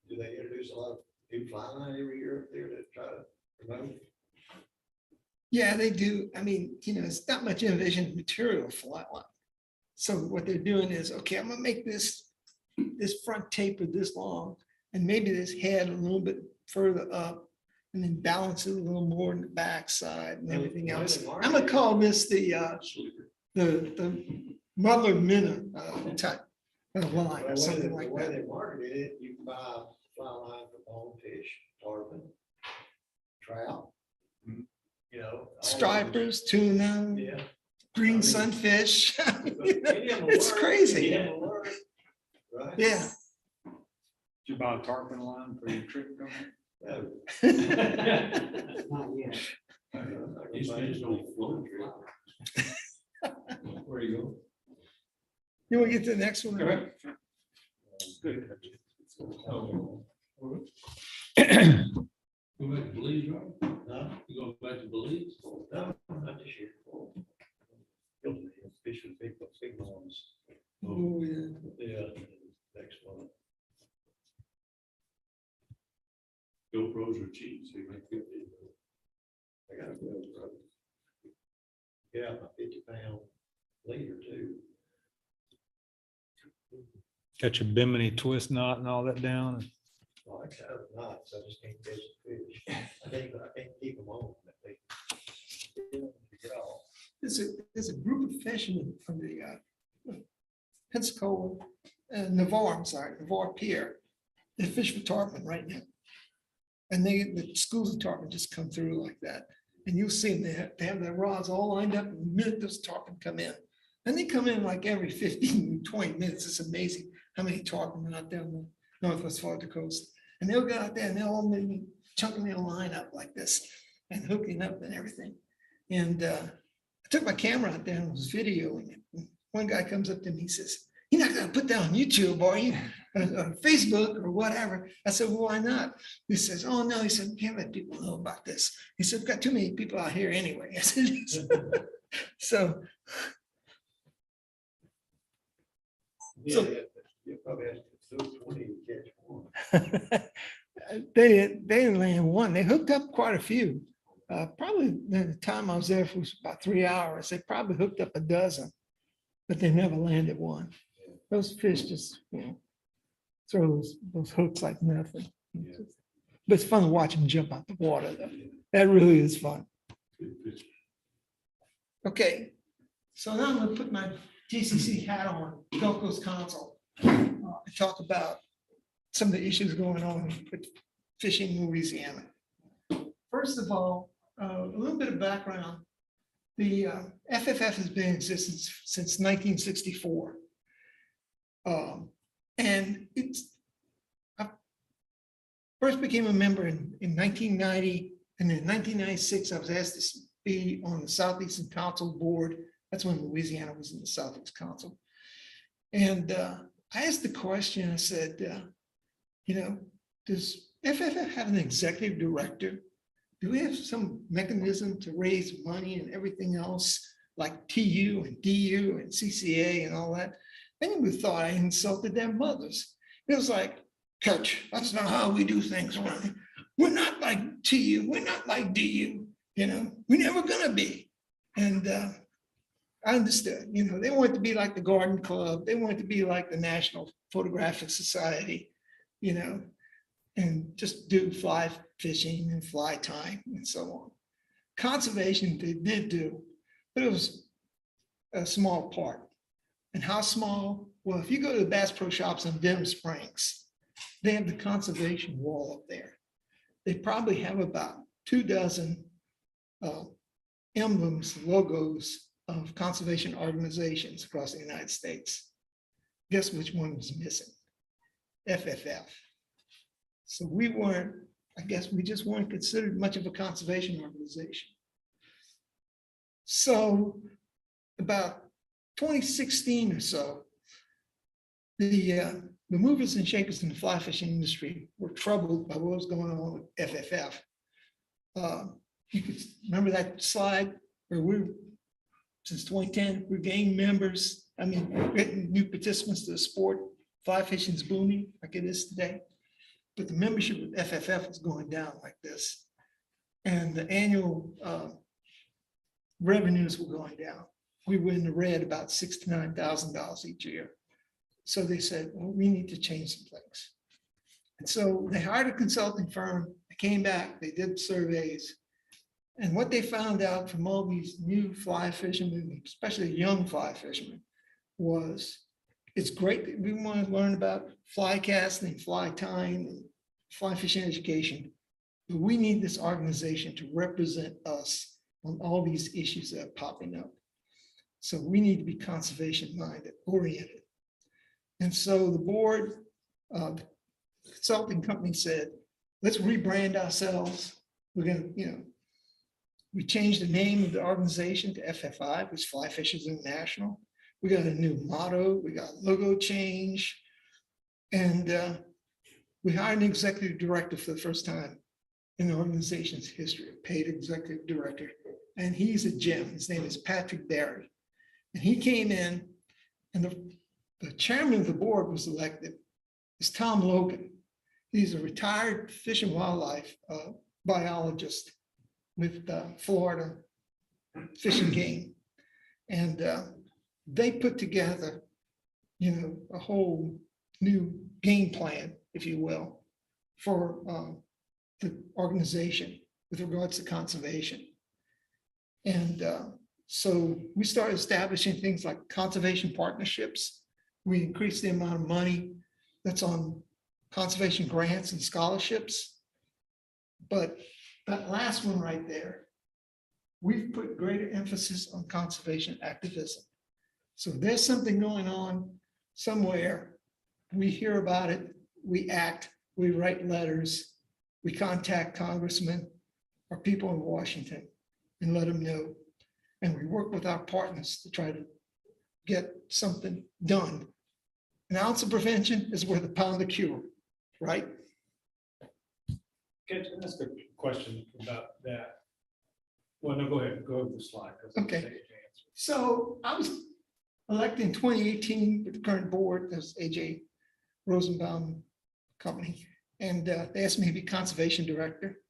Speaker 7: Do they introduce a lot of new fly line every year up there to try to promote?
Speaker 2: Yeah, they do. I mean, it's not much innovation in material fly line. So what they're doing is, okay, I'm gonna make this front taper this long, and maybe this head a little bit further up, and then balance it a little more in the backside and everything else. I'm gonna call this the Mother Minna type of line or something like
Speaker 7: The way
Speaker 2: that.
Speaker 7: they marketed it, you can buy a fly line for bonefish, tarpon, trout.
Speaker 6: Mhm.
Speaker 7: all of
Speaker 2: Stripers, tuna,
Speaker 7: them. Yeah.
Speaker 2: green sunfish.
Speaker 7: But any of them will
Speaker 2: It's
Speaker 7: work,
Speaker 2: crazy.
Speaker 7: any of them will work, Right?
Speaker 2: Yeah.
Speaker 4: Did you buy a tarpon line for your trip going?
Speaker 7: No.
Speaker 5: Not yet.
Speaker 6: These fish don't float.
Speaker 1: Where you go?
Speaker 2: You want to get to the next one?
Speaker 1: Okay.
Speaker 6: Go back to Belize, right?
Speaker 7: No,
Speaker 6: You go back to Belize?
Speaker 7: no, not this year. Fish with big ones.
Speaker 2: Oh, yeah.
Speaker 7: Yeah, next one.
Speaker 6: GoPros are cheap, so you make good videos.
Speaker 7: I gotta go, bro. Get out my 50-pound leader too.
Speaker 4: Got your Bimini twist knot and all that down.
Speaker 7: Well, I got knots, I just can't catch the fish. I can't keep them on.
Speaker 2: There's a group of fishermen from the Pensacola, Navarre, I'm sorry, Navarre Pier. They fish for tarpon right now. And the schools of tarpon just come through like that. And you'll see them, they have their rods all lined up, and the minute those tarpon come in. And they come in like every 15, 20 minutes. It's amazing how many tarpon are out there on the northwest Florida coast. And they'll go out there and they'll all maybe chunking their line up like this and hooking up and everything. And I took my camera out there and was videoing it. And one guy comes up to me, he says, "You're not gonna put that on YouTube, are you? Or Facebook or whatever." I said, "Well, why not?" He says, "Oh, no." He said, "We can't let people know about this." He said, "We've got too many people out here anyway." I said, so.
Speaker 7: Yeah, you probably have to do 20 to catch one.
Speaker 2: They didn't land one. They hooked up quite a few. Probably the time I was there for about 3 hours, they probably hooked up a dozen, but they never landed one. Those fish just, throw those hooks like nothing. But it's fun to watch them jump out the water though. That really is fun. Okay, so now I'm gonna put my GCC hat on, Gulf Coast Council, and talk about some of the issues going on with fishing in Louisiana. First of all, a little bit of background. The FFF has been in existence since 1964. And I first became a member in 1990, and in 1996, I was asked to be on the Southeastern Council board. That's when Louisiana was in the Southeast Council. And I asked the question, I said, does FFF have an executive director? Do we have some mechanism to raise money and everything else like TU and DU and CCA and all that? Anyone thought I insulted their mothers. It was like, "Coach, that's not how we do things around here. We're not like TU, we're not like DU, we're never gonna be." And I understood, they wanted to be like the Garden Club, they wanted to be like the National Photographic Society, and just do fly fishing and fly tying and so on. Conservation they did do, but it was a small part. And how small? Well, if you go to the Bass Pro Shops in Denham Springs, they have the conservation wall up there. They probably have about 24 emblems, logos of conservation organizations across the United States. Guess which one was missing? FFF. So we weren't, I guess we just weren't considered much of a conservation organization. So about 2016 or so, the movers and shakers in the fly fishing industry were troubled by what was going on with FFF. You could remember that slide where since 2010, we're gaining members. We're getting new participants to the sport. Fly fishing is booming like it is today. But the membership of FFF is going down like this. And the annual revenues were going down. We were in the red about $6,000 to $9,000 each year. So they said, well, we need to change some things. And so they hired a consulting firm. They came back, they did surveys. And what they found out from all these new fly fishermen, especially young fly fishermen, was it's great that we want to learn about fly casting, fly tying, and fly fishing education, but we need this organization to represent us on all these issues that are popping up. So we need to be conservation minded, oriented. And so the board, the consulting company said, let's rebrand ourselves. We're going to, we changed the name of the organization to FFI, which is Fly Fishers International. We got a new motto, we got logo change, and we hired an executive director for the first time in the organization's history, a paid executive director, and he's a gem. His name is Patrick Barry. And he came in, and the chairman of the board was elected is Tom Logan. He's a retired fish and wildlife biologist with Florida Fish and Game. And they put together, a whole new game plan, if you will, for the organization with regards to conservation. And so we started establishing things like conservation partnerships. We increased the amount of money that's on conservation grants and scholarships. But that last one right there, we've put greater emphasis on conservation activism. So there's something going on somewhere. We hear about it, we act, we write letters, we contact congressmen or people in Washington and let them know. And we work with our partners to try to get something done. An ounce of prevention is worth a pound of cure, right?
Speaker 4: Can I ask a question about that? Well, no, go ahead, go over the slide. 'cause
Speaker 2: Okay.
Speaker 4: it's AJ answer.
Speaker 2: So I was elected in 2018 with the current board, that's AJ Rosenbaum Company, and they asked me to be conservation director.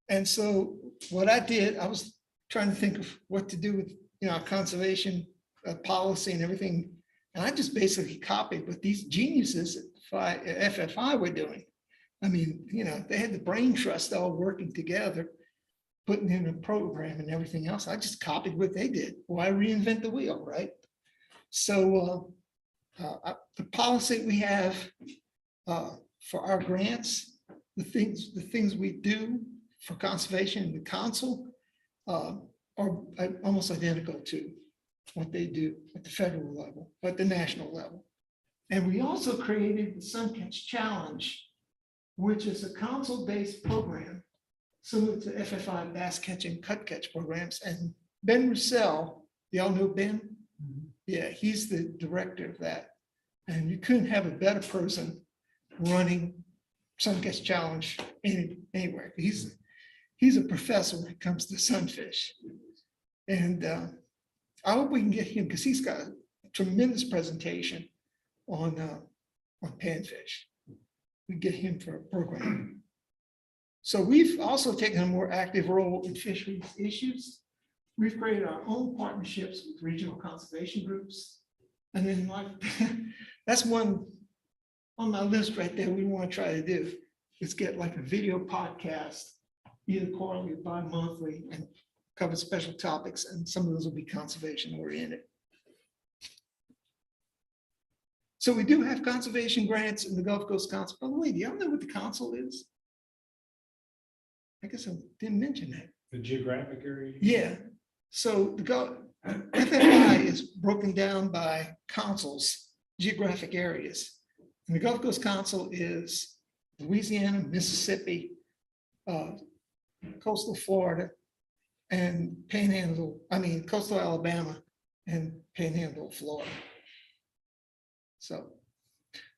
Speaker 2: And so what I did, I was trying to think of what to do with, our conservation policy and everything. And I just basically copied what these geniuses at FFI were doing. I mean, they had the brain trust all working together, putting in a program and everything else. I just copied what they did. Why reinvent the wheel, right? So the policy we have for our grants, the things we do for conservation in the council are almost identical to what they do at the federal level, at the national level. And we also created the Suncatch Challenge, which is a council-based program similar to FFI bass catch and cut catch programs. And Ben Russell, y'all know Ben? Yeah, he's the director of that. And you couldn't have a better person running Suncatch Challenge anywhere. He's a professor when it comes to sunfish. And I hope we can get him, because he's got a tremendous presentation on panfish. We get him for a program. So we've also taken a more active role in fisheries issues. We've created our own partnerships with regional conservation groups. And then that's one on my list right there we want to try to do, is get like a video podcast, either quarterly or bi-monthly, and cover special topics, and some of those will be conservation oriented. So we do have conservation grants in the Gulf Coast Council. By the way, do y'all know what the council is? I guess I didn't mention that.
Speaker 4: The geographic area?
Speaker 2: Yeah, so the FFI is broken down by councils, geographic areas. And the Gulf Coast Council is Louisiana, Mississippi, coastal Florida, and coastal Alabama and panhandle Florida. So,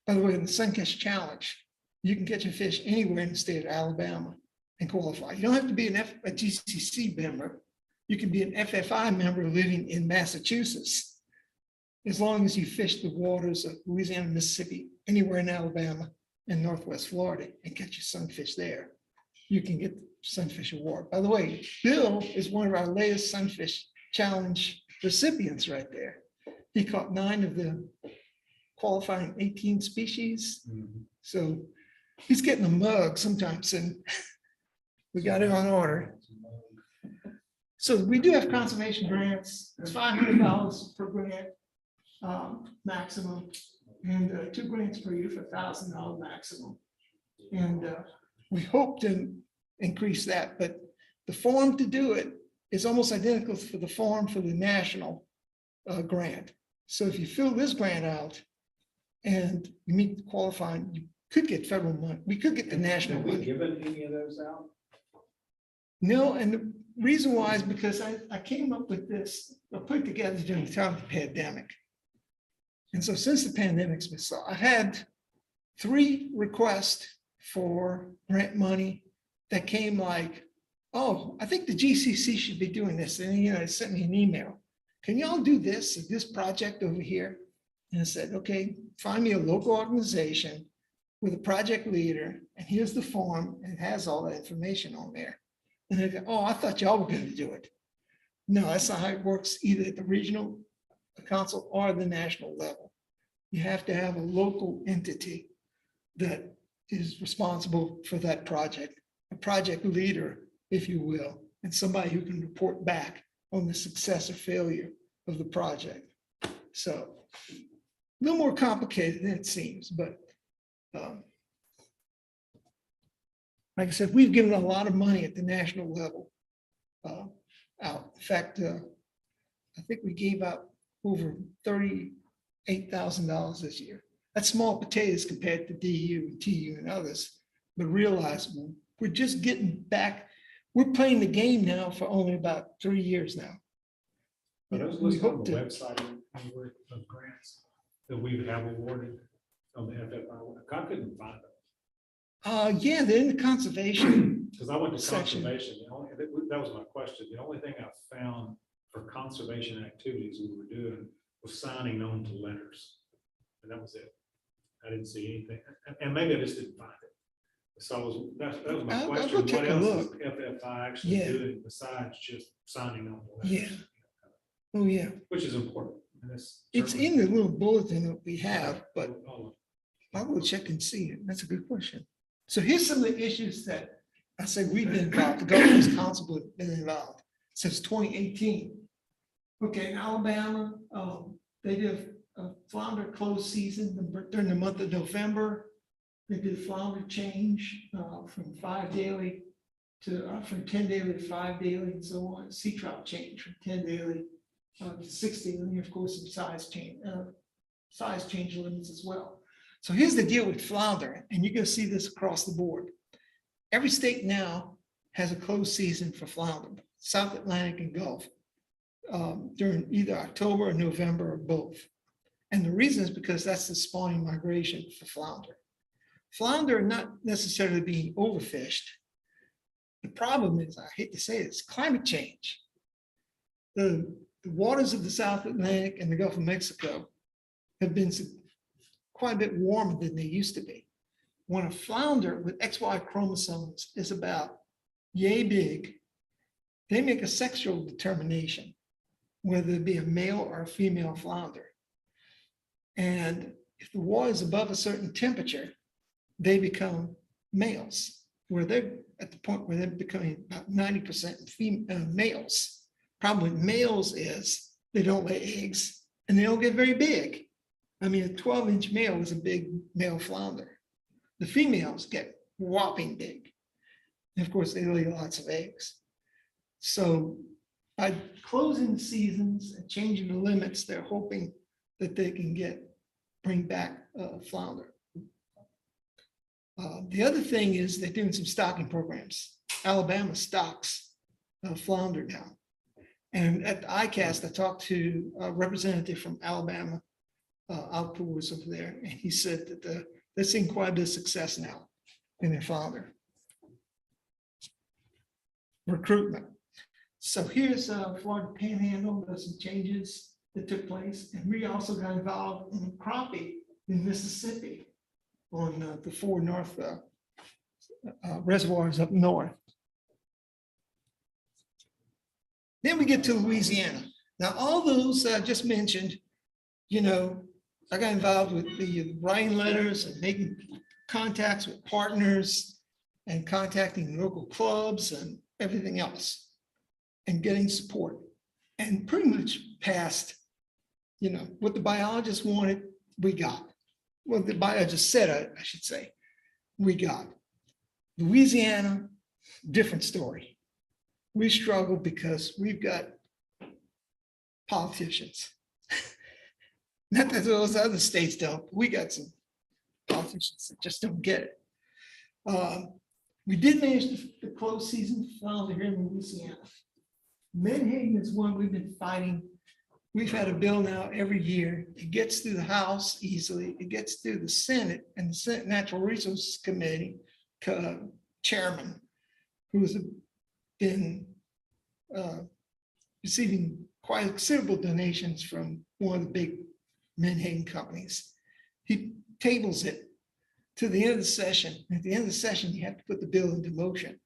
Speaker 2: by the way, in the Suncatch Challenge, you can catch a fish anywhere in the state of Alabama and qualify. You don't have to be a GCC member. You can be an FFI member living in Massachusetts, as long as you fish the waters of Louisiana, Mississippi, anywhere in Alabama and Northwest Florida and catch your sunfish there. You can get the Sunfish Award. By the way, Bill is one of our latest Sunfish Challenge recipients right there. He caught 9 of the qualifying 18 species. So he's getting a mug sometimes, and we got it on order. So we do have conservation grants. It's $500 per grant maximum, and 2 grants per year for $1,000 maximum. And we hope to increase that, but the form to do it is almost identical for the form for the national grant. So if you fill this grant out and you meet the qualifying, you could get federal money. We could get the national
Speaker 8: Have we
Speaker 2: money.
Speaker 8: given any of those out?
Speaker 2: No, and the reason why is because I came up with this, I put it together during the time of the pandemic. And so since the pandemic's been so, I've had 3 requests for grant money that came like, oh, I think the GCC should be doing this. And it sent me an email. Can y'all do this project over here? And I said, okay, find me a local organization with a project leader, and here's the form, and it has all that information on there. And they go, oh, I thought y'all were going to do it. No, that's not how it works, either at the regional council or the national level. You have to have a local entity that is responsible for that project, a project leader, if you will, and somebody who can report back on the success or failure of the project. So a little more complicated than it seems, but like I said, we've given a lot of money at the national level out. In fact, I think we gave out over $38,000 this year. That's small potatoes compared to DU and TU and others, but realize we're just getting back. We're playing the game now for only about 3 years now.
Speaker 4: But I was
Speaker 2: We
Speaker 4: listed on
Speaker 2: hope
Speaker 4: the
Speaker 2: to,
Speaker 4: website anywhere of grants that we would have awarded on the FFI. I couldn't find them.
Speaker 2: yeah, they're in the conservation.
Speaker 4: Because I went to
Speaker 2: Section.
Speaker 4: conservation, that was my question. The only thing I found for conservation activities we were doing was signing on to letters. And that was it. I didn't see anything, and maybe I just didn't find it. So that was my
Speaker 2: I'll go
Speaker 4: question.
Speaker 2: take
Speaker 4: What
Speaker 2: a
Speaker 4: else is
Speaker 2: look.
Speaker 4: FFI actually
Speaker 2: Yeah.
Speaker 4: doing besides just signing on to
Speaker 2: Yeah.
Speaker 4: letters?
Speaker 2: Oh, yeah.
Speaker 4: Which is important. And
Speaker 2: It's
Speaker 4: certainly-
Speaker 2: in the little bulletin that we have, but
Speaker 4: Oh,
Speaker 2: I'll go check and see it. That's a good question. So here's some of the issues that I said we've been involved, the governor's council has been involved since 2018. Okay, in Alabama, they did a flounder closed season during the month of November. They did flounder change from 5 daily to, from 10 daily to 5 daily and so on. Sea trout change from 10 daily to 6 daily, and of course, some size change limits as well. So here's the deal with flounder, and you're gonna see this across the board. Every state now has a closed season for flounder, South Atlantic and Gulf, during either October or November or both. And the reason is because that's the spawning migration for flounder. Flounder are not necessarily being overfished. The problem is, I hate to say it, it's climate change. The waters of the South Atlantic and the Gulf of Mexico have been quite a bit warmer than they used to be. When a flounder with XY chromosomes is about yay big, they make a sexual determination, whether it be a male or a female flounder. And if the water is above a certain temperature, they become males, where they're at the point where they're becoming about 90% males. Problem with males is they don't lay eggs and they don't get very big. I mean, a 12-inch male is a big male flounder. The females get whopping big. And of course, they lay lots of eggs. So by closing seasons and changing the limits, they're hoping that they can bring back flounder. The other thing is they're doing some stocking programs. Alabama stocks flounder now. And at the iCAST, I talked to a representative from Alabama outdoors over there, and he said that they're seeing quite a bit of success now in their flounder recruitment. So here's Florida Panhandle. There's some changes that took place, and we also got involved in crappie in Mississippi on the 4 north reservoirs up north. Then we get to Louisiana. Now, all those I just mentioned, you know, I got involved with the writing letters and making contacts with partners and contacting local clubs and everything else and getting support, and pretty much passed, you know, what the biologists wanted, we got. What the biologist said, I should say, we got. Louisiana, different story. We struggle because we've got politicians. Not that those other states don't, we got some politicians that just don't get it. We did manage to close season flounder here in Louisiana. Menhaden is one we've been fighting. We've had a bill now every year. It gets through the House easily. It gets through the Senate, and the Senate Natural Resources Committee chairman, who has been receiving quite considerable donations from one of the big menhaden companies. He tables it to the end of the session. At the end of the session, you have to put the bill into motion.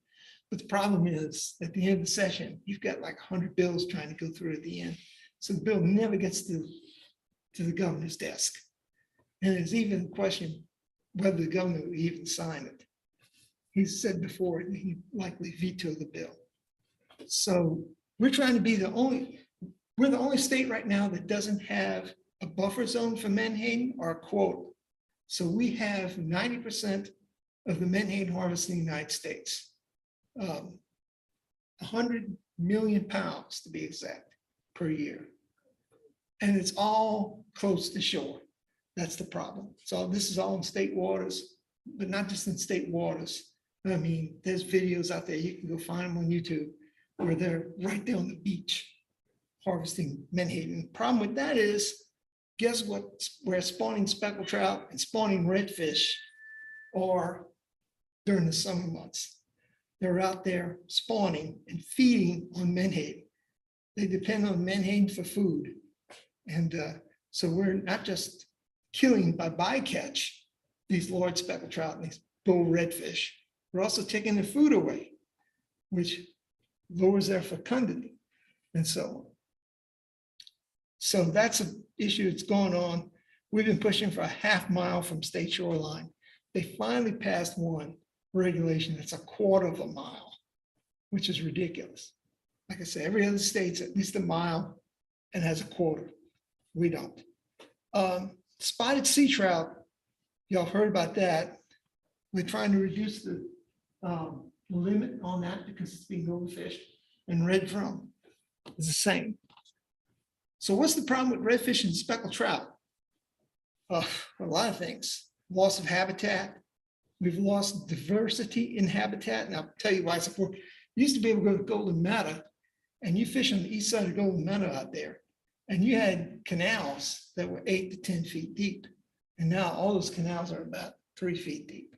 Speaker 2: But the problem is, at the end of the session, you've got like 100 bills trying to go through at the end. So the bill never gets to the governor's desk. And there's even a question whether the governor will even sign it. He said before that he'd likely veto the bill. So We're trying to be we're the only state right now that doesn't have a buffer zone for menhaden or a quota. So we have 90% of the menhaden harvest in the United States. 100 million pounds to be exact per year. And it's all close to shore. That's the problem. So this is all in state waters, but not just in state waters. I mean, there's videos out there, you can go find them on YouTube, where they're right there on the beach harvesting menhaden. The problem with that is, guess what? Where spawning speckled trout and spawning redfish are during the summer months. They're out there spawning and feeding on menhaden. They depend on menhaden for food. And so we're not just killing by bycatch these large speckled trout and these bull redfish. We're also taking their food away, which lowers their fecundity and so on. So that's an issue that's going on. We've been pushing for a half mile from state shoreline. They finally passed one regulation that's a quarter of a mile, which is ridiculous. Like I said, every other state's at least a mile and has a quarter. We don't. Spotted sea trout, y'all heard about that. We're trying to reduce the limit on that because it's being overfished, and red drum is the same. So what's the problem with redfish and speckled trout? A lot of things. Loss of habitat. We've lost diversity in habitat, and I'll tell you why. So you used to be able to go to Golden Meadow, and you fish on the east side of Golden Meadow out there, and you had canals that were 8 to 10 feet deep. And now all those canals are about 3 feet deep.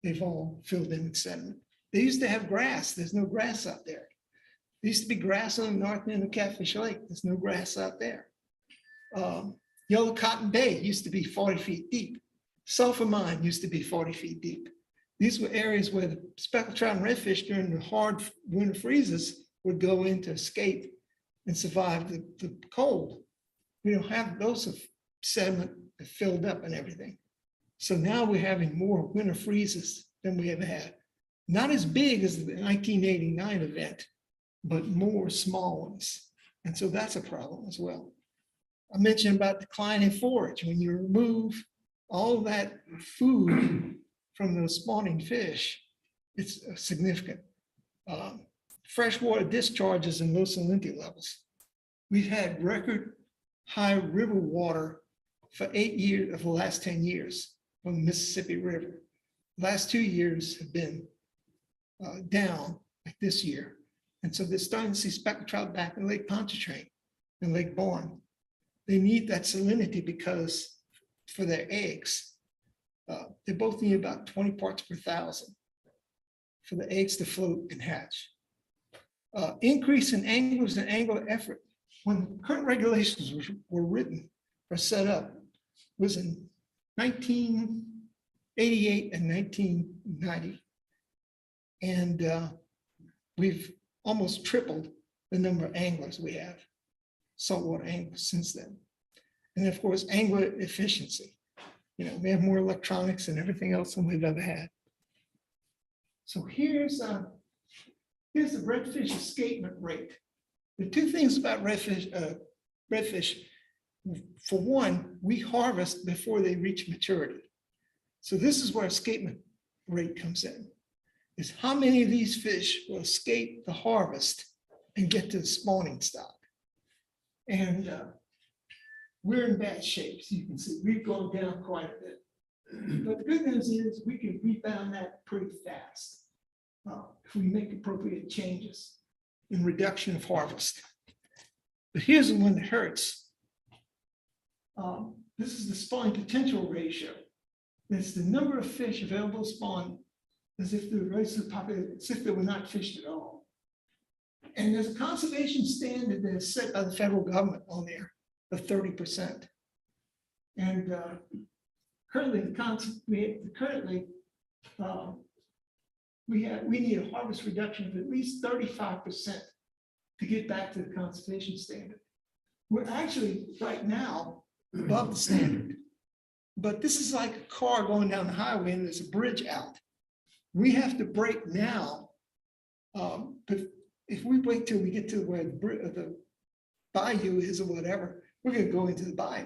Speaker 2: They've all filled in with sediment. They used to have grass. There's no grass out there. There used to be grass on the north end of Catfish Lake. There's no grass out there. Yellow Cotton Bay used to be 40 feet deep. Sulphur Mine used to be 40 feet deep. These were areas where the speckled trout and redfish during the hard winter freezes would go in to escape and survive the cold. We don't have those of sediment that filled up and everything. So now we're having more winter freezes than we ever had. Not as big as the 1989 event, but more small ones. And so that's a problem as well. I mentioned about decline in forage. When you remove all that food from those spawning fish, it's significant. Freshwater discharges and low salinity levels. We've had record high river water for 8 years of the last 10 years from the Mississippi River. The last 2 years have been down like this year. And so they're starting to see speckled trout back in Lake Pontchartrain and Lake Bourne. They need that salinity because for their eggs, they both need about 20 parts per thousand for the eggs to float and hatch. Increase in anglers and angler effort. When current regulations were written or set up was in 1988 and 1990. And we've almost tripled the number of anglers we have, saltwater anglers since then. And of course, angler efficiency. You know, we have more electronics and everything else than we've ever had. So here's the redfish escapement rate. The two things about redfish, for one, we harvest before they reach maturity. So this is where escapement rate comes in, is how many of these fish will escape the harvest and get to the spawning stock. And we're in bad shape. So you can see we've gone down quite a bit. But the good news is we can rebound that pretty fast if we make appropriate changes in reduction of harvest. But here's the one that hurts. This is the spawn potential ratio. It's the number of fish available to spawn as if the race of population, as if they were not fished at all. And there's a conservation standard that is set by the federal government on there of 30%. And currently, we need a harvest reduction of at least 35% to get back to the conservation standard. We're actually right now above the standard, but this is like a car going down the highway and there's a bridge out. We have to brake now if we wait till we get to where the bayou is or whatever, we're gonna go into the bayou.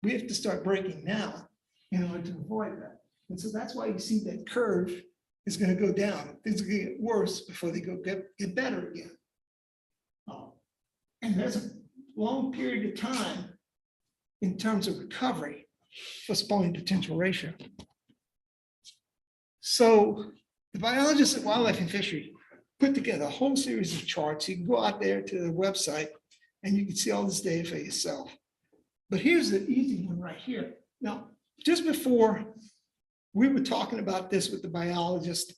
Speaker 2: We have to start breaking now in order to avoid that. And so that's why you see that curve is gonna go down. Things are gonna get worse before they get better again. And there's a long period of time in terms of recovery for spawning potential ratio. So the biologists at Wildlife and Fishery put together a whole series of charts. You can go out there to the website and you can see all this data for yourself. But here's the easy one right here. Now, just before we were talking about this with the biologist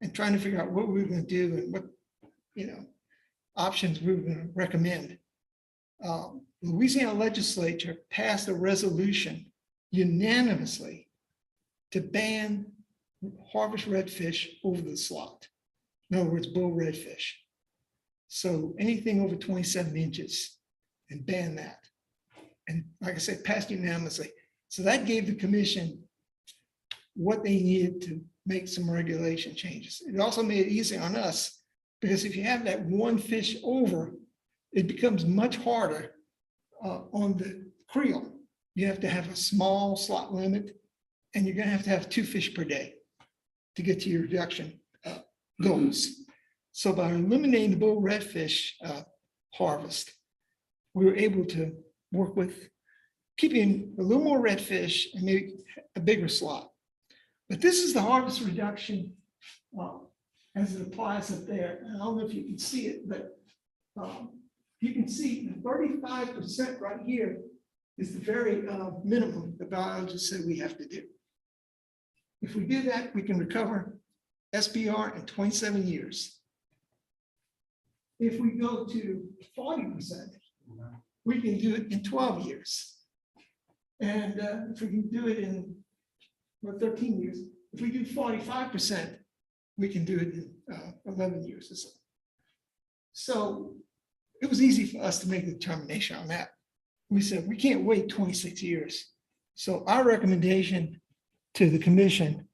Speaker 2: and trying to figure out what we were going to do and what, options we were going to recommend. Louisiana legislature passed a resolution unanimously to ban harvest redfish over the slot. In other words, bull redfish. So anything over 27 inches and ban that. And like I said, passed unanimously. So that gave the commission what they needed to make some regulation changes. It also made it easy on us because if you have that one fish over, it becomes much harder on the creel. You have to have a small slot limit and you're gonna have to have 2 fish per day to get to your reduction goals. So by eliminating the bull redfish harvest, we were able to work with keeping a little more redfish and maybe a bigger slot. But this is the harvest reduction as it applies up there. And I don't know if you can see it, but you can see the 35% right here is the very minimum the biologists said we have to do. If we do that, we can recover SPR in 27 years. If we go to 40%, we can do it in 12 years. And if we can do it in 13 years, if we do 45%, we can do it in 11 years or so. So it was easy for us to make the determination on that. We said, we can't wait 26 years. So our recommendation to the commission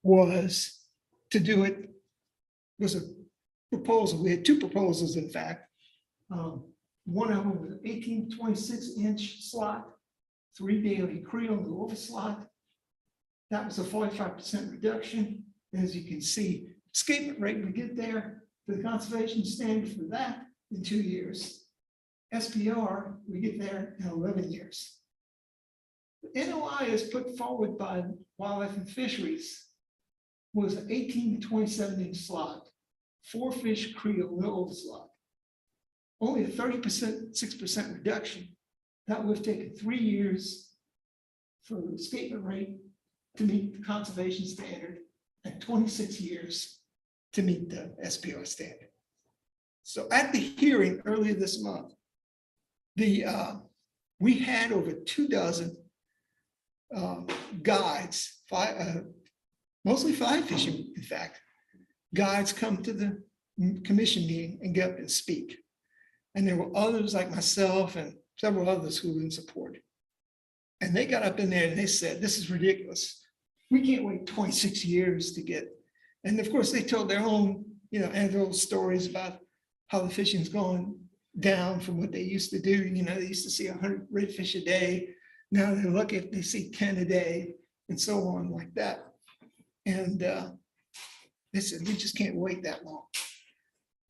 Speaker 2: was to do it, was a proposal. We had 2 proposals, in fact. One of them was an 18 to 26-inch slot, 3 daily creel in the over slot. That was a 45% reduction. As you can see, escapement rate, we get there to the conservation standard for that in 2 years. SPR, we get there in 11 years. The NOI is put forward by Wildlife and Fisheries was an 18 to 27-inch slot, 4 fish creel, no over slot. Only a 6% reduction. That would have taken 3 years for the escapement rate to meet the conservation standard and 26 years to meet the SPR standard. So at the hearing earlier this month, we had over 24 guides, mostly fly fishing, in fact, guides come to the commission meeting and get up and speak. And there were others like myself and several others who were in support. And they got up in there and they said, this is ridiculous. We can't wait 26 years to get. And of course, they told their own, anecdotal stories about how the fishing's going down from what they used to do. They used to see 100 redfish a day. Now they're lucky if they see 10 a day and so on like that. And they said, we just can't wait that long.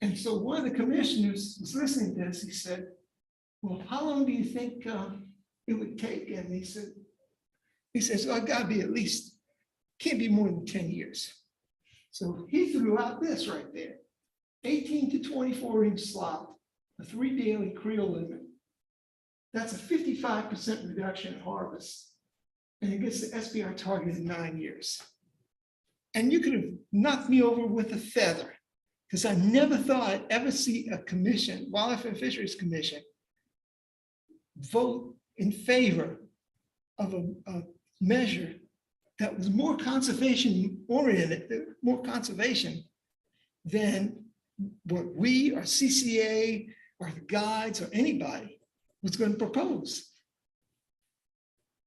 Speaker 2: And so one of the commissioners was listening to this. He said, well, how long do you think it would take? And he says, well, it gotta be at least, can't be more than 10 years. So he threw out this right there, 18 to 24-inch slot, a 3 daily creel limit. That's a 55% reduction in harvest. And it gets the SPR target in 9 years. And you could have knocked me over with a feather because I never thought I'd ever see a commission, Wildlife and Fisheries Commission, vote in favor of a measure that was more conservation oriented, more conservation than what we or CCA or the guides or anybody was going to propose.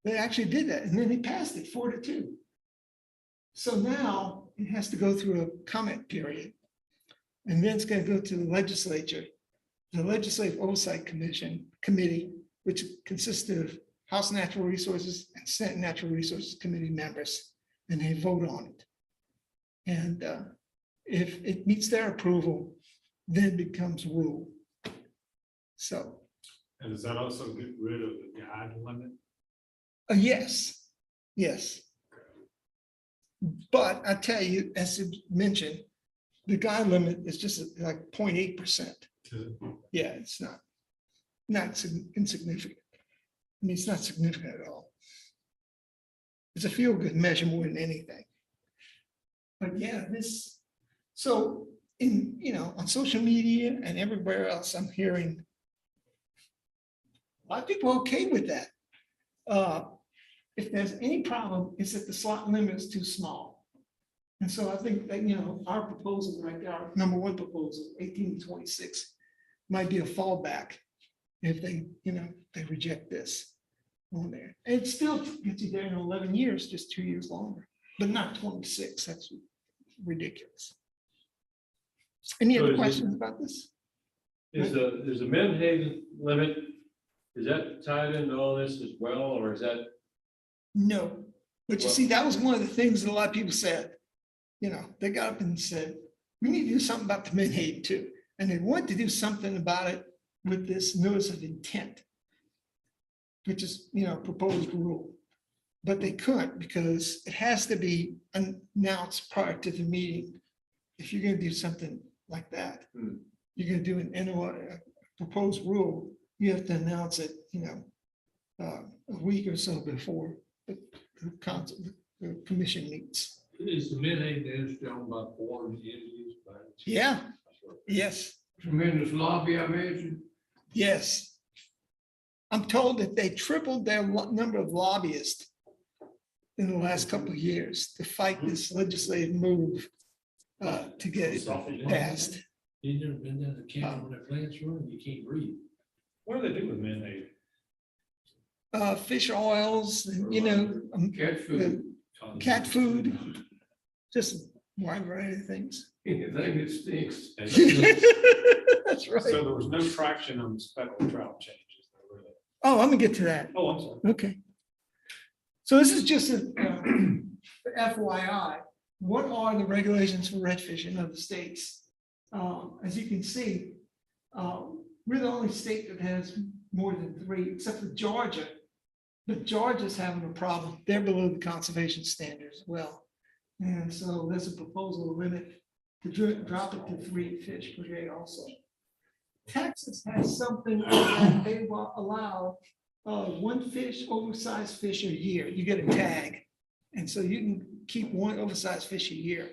Speaker 2: They actually did that, and then they passed it 4-2. So now it has to go through a comment period. And then it's gonna go to the legislature, the Legislative Oversight Committee, which consists of House Natural Resources and Senate Natural Resources Committee members, and they vote on it. And if it meets their approval, then it becomes rule. So,
Speaker 4: And does that also get rid of the guide limit?
Speaker 2: yes, yes. But I tell you, as you mentioned, the guide limit is just like 0.8%. Yeah, it's not insignificant. I mean, it's not significant at all. It's a feel-good measure more than anything. But yeah, so on social media and everywhere else, I'm hearing a lot of people are okay with that. If there's any problem, it's that the slot limit is too small. And so I think that, our proposal right there, our number one proposal, 18 to 26, might be a fallback if they reject this on there. And it still gets you there in 11 years, just 2 years longer, but not 26. That's ridiculous. Any
Speaker 1: So
Speaker 2: other
Speaker 1: is it-
Speaker 2: questions about this?
Speaker 1: Is the menhaden limit, is that tied into all this as well, or is that?
Speaker 2: No, but you see, that was one of the things that a lot of people said. They got up and said, we need to do something about the menhaden too. And they wanted to do something about it with this notice of intent, which is, proposed rule. But they couldn't because it has to be announced prior to the meeting. If you're gonna do something like that, you're gonna do an NOI, proposed rule, you have to announce it, a week or so before the commission meets.
Speaker 3: Is the Menhaden still owned by foreign entities?
Speaker 2: Yeah, yes,
Speaker 3: Tremendous lobby, I imagine.
Speaker 2: yes. I'm told that they tripled their number of lobbyists in the last couple of years to fight this legislative move to get it passed.
Speaker 6: You never been down to Canada when the plants run, you can't breathe.
Speaker 4: What do they do with menhaden?
Speaker 2: Fish oils, and,
Speaker 3: Cat food,
Speaker 2: cat food, just a wide variety of things.
Speaker 3: anything that stinks.
Speaker 2: That's right.
Speaker 4: So there was no traction on the speckled trout changes. Really?
Speaker 2: Oh, I'm gonna get to that.
Speaker 4: Oh, I'm sorry.
Speaker 2: Okay. So this is just a FYI. What are the regulations for redfish in other states? As you can see, we're the only state that has more than 3, except for Georgia. But Georgia's having a problem. They're below the conservation standards as well. And so there's a proposal to limit, to drop it to 3 fish per day also. Texas has something that they will allow 1 fish, oversized fish a year. You get a tag. And so you can keep 1 oversized fish a year.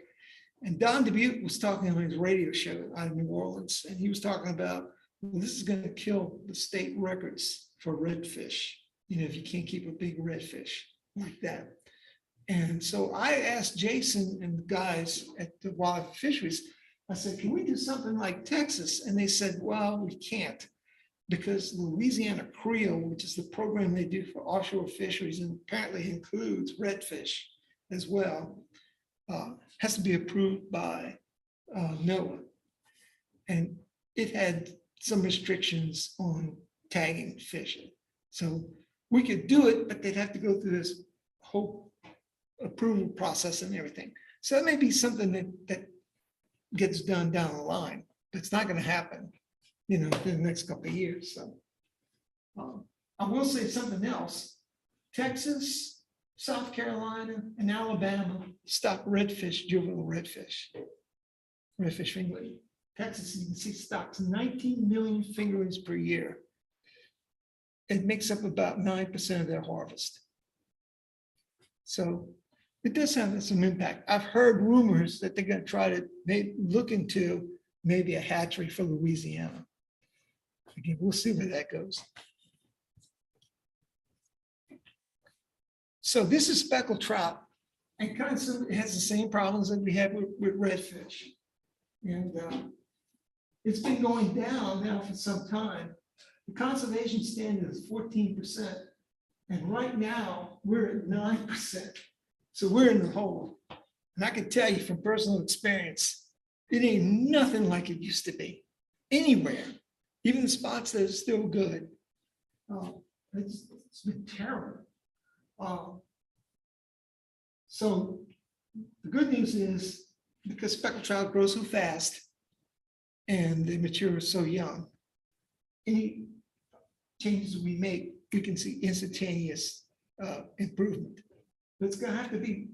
Speaker 2: And Don Dubuque was talking on his radio show out of New Orleans, and he was talking about, well, this is going to kill the state records for redfish. If you can't keep a big redfish like that. And so I asked Jason and the guys at the Wild Fisheries, I said, can we do something like Texas? And they said, well, we can't, because Louisiana Creole, which is the program they do for offshore fisheries and apparently includes redfish as well, has to be approved by NOAA. And it had some restrictions on tagging fishing. So we could do it, but they'd have to go through this whole approval process and everything. So that may be something that gets done down the line, but it's not going to happen, in the next couple of years. So I will say something else. Texas, South Carolina, and Alabama stock redfish, juvenile redfish fingerling. Texas, you can see, stocks 19 million fingerlings per year. It makes up about 9% of their harvest. So it does have some impact. I've heard rumors that they're going to try to look into maybe a hatchery for Louisiana. Again, we'll see where that goes. So this is speckled trout, and it has the same problems that we have with redfish. And it's been going down now for some time. The conservation standard is 14%. And right now we're at 9%. So we're in the hole. And I can tell you from personal experience, It ain't nothing like it used to be, anywhere, even the spots that are still good. It's been terrible. So the good news is, because speckled trout grow so fast and they mature so young, any changes we make, we can see instantaneous improvement. But it's gonna have to be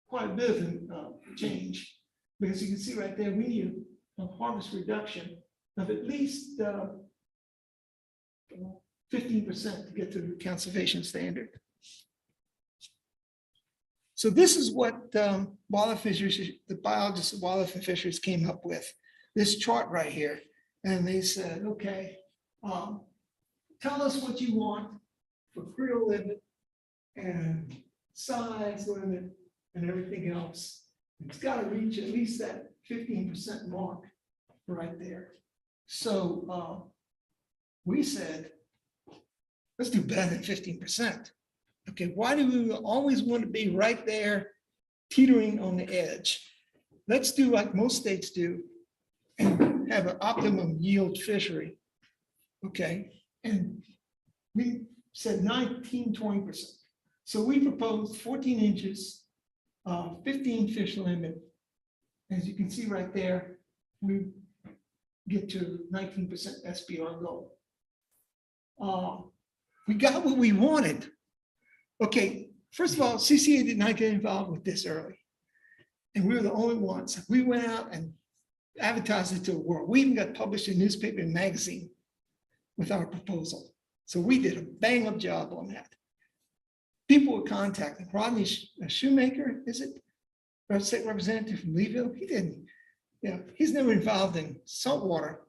Speaker 2: quite a bit of a change, because you can see right there, we need a harvest reduction of at least 15% to get to the conservation standard. So this is what wildlife fisheries, the biologists of wildlife and fisheries came up with, this chart right here. And they said, okay, tell us what you want for creel limit and size limit and everything else. It's got to reach at least that 15% mark right there. So we said, let's do better than 15%. Okay, why do we always want to be right there teetering on the edge? Let's do like most states do and have an optimum yield fishery. Okay, and we said 19-20%. So we proposed 14 inches, 15 fish limit. As you can see right there, we get to 19% SPR goal. We got what we wanted. Okay, first of all, CCA did not get involved with this early. And we were the only ones. We went out and advertised it to the world. We even got published in newspaper and magazine with our proposal. So we did a bang up job on that. People were contacting Rodney Shoemaker, is it? State representative from Leeville. He didn't, he's never involved in saltwater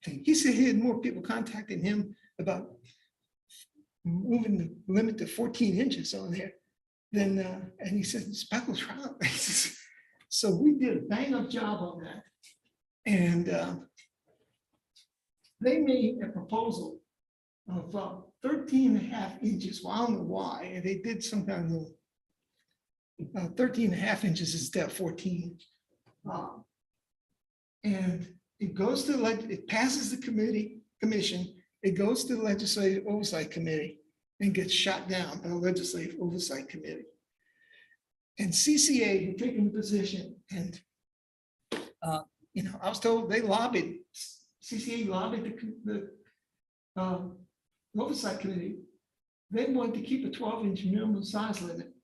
Speaker 2: thing. He said he had more people contacting him about moving the limit to 14 inches on there than, and he said, speckled trout. So we did a bang up job on that. And they made a proposal of 13.5 inches. Well, I don't know why. And they did some kind of 13.5 inches instead of 14. And it goes to, it passes the commission, it goes to the Legislative Oversight Committee and gets shot down by the Legislative Oversight Committee. And CCA had taken the position, and I was told they lobbied, CCA lobbied the Oversight Committee. They wanted to keep a 12-inch minimum size limit.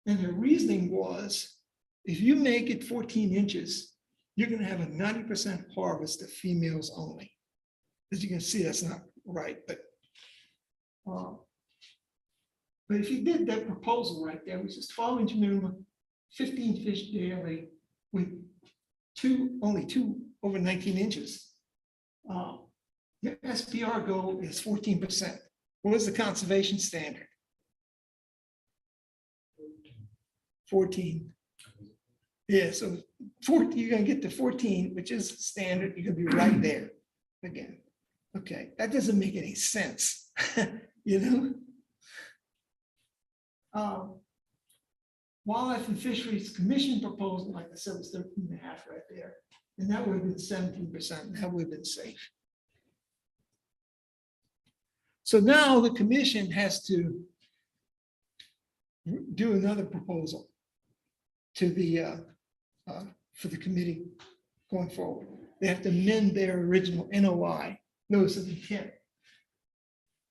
Speaker 2: And their reasoning was, if you make it 14 inches, you're going to have a 90% harvest of females only. As you can see, that's not right, but if you did that proposal right there, which is 12-inch minimum, 15 fish daily with only two over 19 inches, your SPR goal is 14%. What is the conservation standard? 14. Yeah, so 14, you're going to get to 14, which is standard. You're going to be right there again. Okay, that doesn't make any sense, Wildlife and Fisheries Commission proposal, like I said, was 13.5 right there. And that would have been 17%. That would have been safe. So now the commission has to do another proposal to the for the committee going forward. They have to amend their original NOI, notice of intent.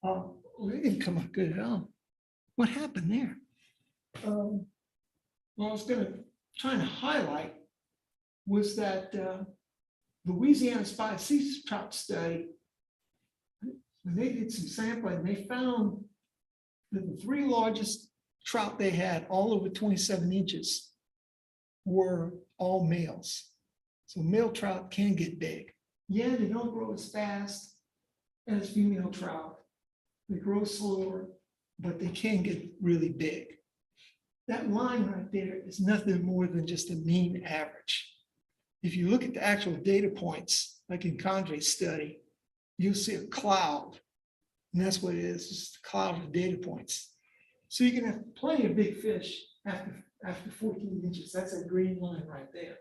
Speaker 2: It didn't come up good at all. What happened there? Well, I was going to try and highlight was that Louisiana Spotted Sea Trout study, when they did some sampling, they found that the 3 largest trout they had, all over 27 inches, were all males. So male trout can get big. Yeah, they don't grow as fast as female trout. They grow slower, but they can get really big. That line right there is nothing more than just a mean average. If you look at the actual data points, like in Condre's study, you'll see a cloud. And that's what it is, just a cloud of data points. So you can have plenty of big fish after 14 inches. That's a green line right there.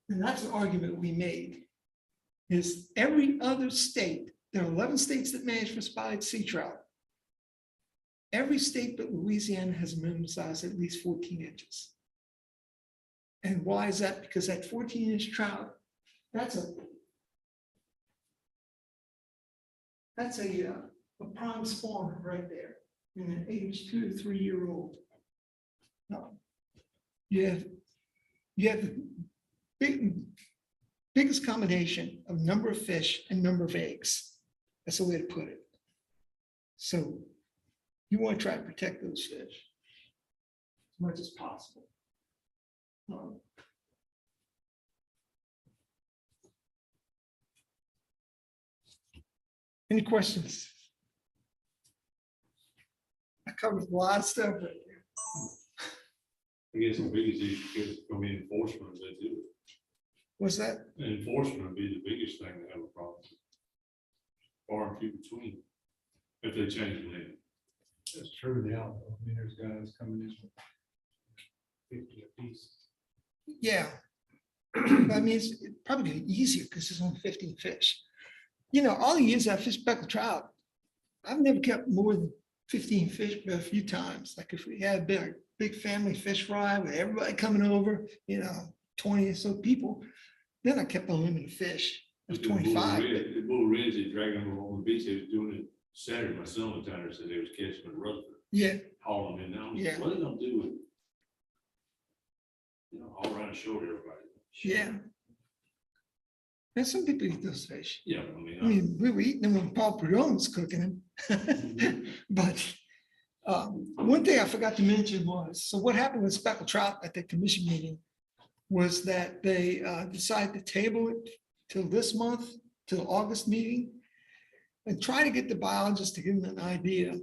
Speaker 2: And that's the argument we made, is every other state, there are 11 states that manage for spotted sea trout. Every state but Louisiana has a minimum size at least 14 inches. And why is that? Because that 14-inch trout, that's a prime spawner right there, in an age 2 to 3 year old. You have the biggest combination of number of fish and number of eggs. That's the way to put it. So you want to try to protect those fish as much as possible. Any questions? I covered a lot of stuff. But
Speaker 6: I guess the biggest issue is going to be enforcement of that too.
Speaker 2: what's that?
Speaker 6: Enforcement would be the biggest thing to have a problem. Far and few between, if they change the limit.
Speaker 4: That's true now. I mean, there's guys coming in with 50 apiece.
Speaker 2: Yeah. I mean, it's probably easier because it's only 15 fish. You know, all the years I fished speckled trout, I've never kept more than 15 fish, but a few times. Like if we had a big family fish fry with everybody coming over, 20 or so people, then I kept a limited fish of 25.
Speaker 6: The bull reds, they drag them along the beach, they was doing it Saturday, my son was down there, said they was catching them in Rutherford,
Speaker 2: Yeah,
Speaker 6: hauling them in now.
Speaker 2: Yeah.
Speaker 6: What are they gonna do with? All around the shore, everybody.
Speaker 2: yeah. And some people eat those fish.
Speaker 6: Yeah,
Speaker 2: I mean, we were eating them when Paul Prudhomme was cooking them. But one thing I forgot to mention was, so what happened with speckled trout at the commission meeting was that they decided to table it till this month, till August meeting, and try to get the biologists to give them an idea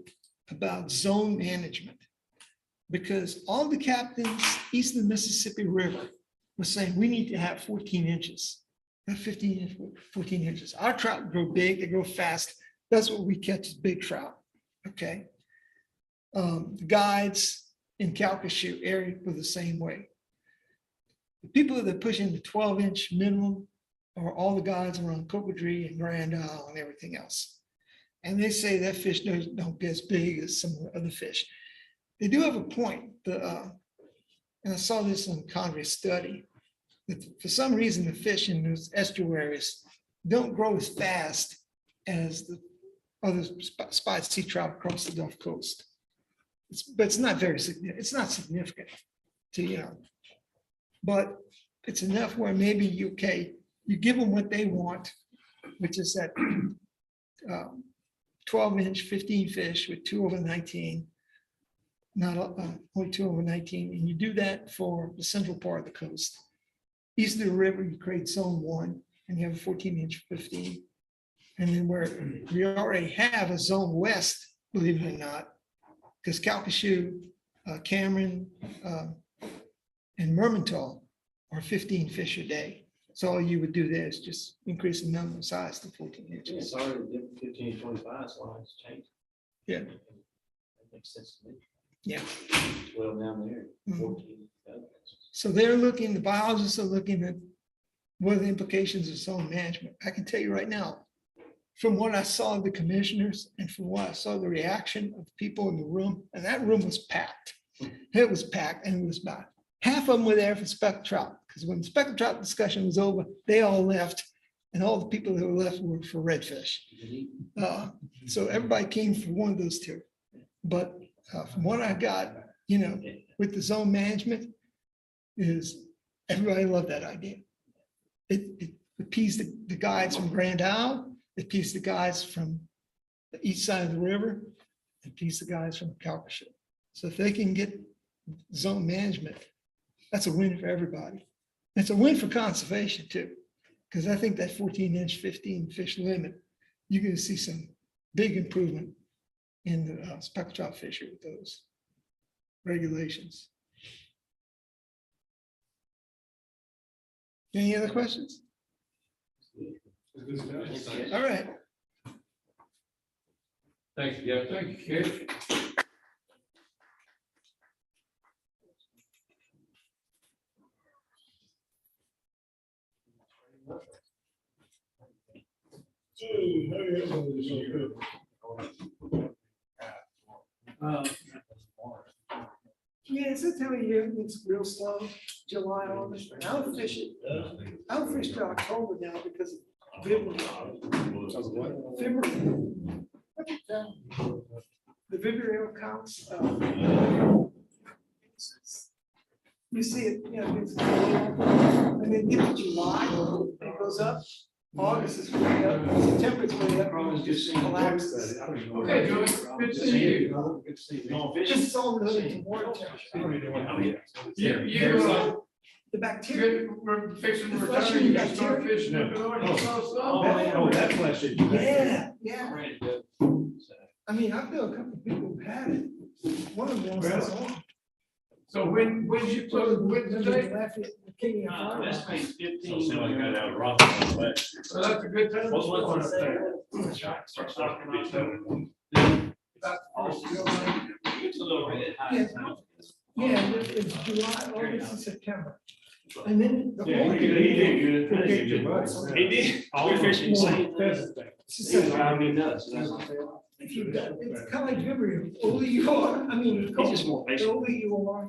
Speaker 2: about zone management. Because all the captains east of the Mississippi River were saying, we need to have 14 inches. Not 14 inches. Our trout grow big, they grow fast. That's what we catch is big trout. Okay. The guides in Calcasieu area were the same way. The people that are pushing the 12-inch minimum are all the guides around Cocodrie and Grand Isle and everything else. And they say that fish don't get as big as some of the other fish. They do have a point. And I saw this in Congress study. For some reason, the fish in those estuaries don't grow as fast as the other spotted sea trout across the Gulf Coast. But it's not very significant. It's not significant to, but it's enough where maybe you give them what they want, which is that 12-inch, 15 fish with 2 over 19, not only 2 over 19. And you do that for the central part of the coast. East of the river, you create zone 1 and you have a 14-inch 15. And then where we already have a zone west, believe it or not, because Calcasieu, Cameron, and Mermentau are 15 fish a day. So all you would do there is just increase the minimum size to 14 inches.
Speaker 5: It's already 15 to 25, so it's changed.
Speaker 2: Yeah.
Speaker 5: That makes sense to me.
Speaker 2: Yeah.
Speaker 5: 12 down there,
Speaker 2: Mhm.
Speaker 5: 14.
Speaker 2: So they're looking, the biologists are looking at what are the implications of zone management. I can tell you right now, from what I saw of the commissioners and from what I saw the reaction of the people in the room, and that room was packed. It was packed, and it was about half of them were there for speckled trout, because when the speckled trout discussion was over, they all left, and all the people that were left were for redfish. So everybody came for one of those two. But from what I got, with the zone management, is everybody loved that idea. It appeased the guides from Grand Isle, it appeased the guys from the east side of the river, it appeased the guys from Calcasieu. So if they can get zone management, that's a win for everybody. It's a win for conservation too, because I think that 14-inch, 15 fish limit, you're going to see some big improvement in the speckled trout fishery with those regulations. Any other questions? All right.
Speaker 1: Thanks, Jeff.
Speaker 3: Thank you, Kev.
Speaker 2: Yeah, it's that time of year, it's real slow, July, August, I don't fish it, I don't fish till October now because of February. The Vibrio counts. You see it, you know, it's, and then get to July, it goes up, August is way up, September is way up, it just collapses.
Speaker 3: Okay, Joey, good to see you.
Speaker 2: Just all related to water temperature. The bacteria.
Speaker 3: We're fixing to
Speaker 2: The
Speaker 3: retire,
Speaker 2: flushing
Speaker 3: you guys start
Speaker 2: bacteria.
Speaker 3: fishing up in Arkansas.
Speaker 6: Oh, that question.
Speaker 2: Yeah, yeah. I mean, I feel a couple of people who had it. One of them was on.
Speaker 3: So when you put, when today,
Speaker 5: That's May 15.
Speaker 6: Somebody got out of rock last year.
Speaker 3: so that's a good time.
Speaker 5: What's it say?
Speaker 6: Starts talking about that.
Speaker 5: It's a little bit high.
Speaker 2: Yeah, it's July, August, and September. And then. the
Speaker 6: Yeah,
Speaker 2: whole-
Speaker 6: he did good.
Speaker 5: He did. We're fishing the same thing.
Speaker 2: It's
Speaker 5: He was driving me nuts. That's all.
Speaker 2: If you got, it's kind of like Vibrio, the older you are, I mean,
Speaker 5: He's just more
Speaker 2: the
Speaker 5: patient.
Speaker 2: older you are.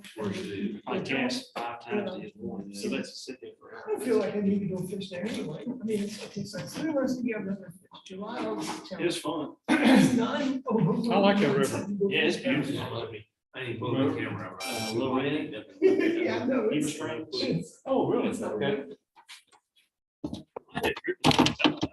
Speaker 5: I cast 5 times in his morning, so let's just sit there for
Speaker 2: I don't feel like I need to go fish there anyway. I mean, it's like 3 months to get another fish, July, August,
Speaker 5: It
Speaker 2: September.
Speaker 5: was fun.
Speaker 2: It's 9 over.
Speaker 4: I like that river.
Speaker 5: Yeah, it's beautiful.
Speaker 6: I ain't pulling the camera out.
Speaker 5: Little red.
Speaker 2: Yeah, I know.
Speaker 5: He
Speaker 2: it's-
Speaker 5: was trying.
Speaker 2: it's-
Speaker 1: Oh, really?
Speaker 2: it's not
Speaker 1: Okay.
Speaker 2: good.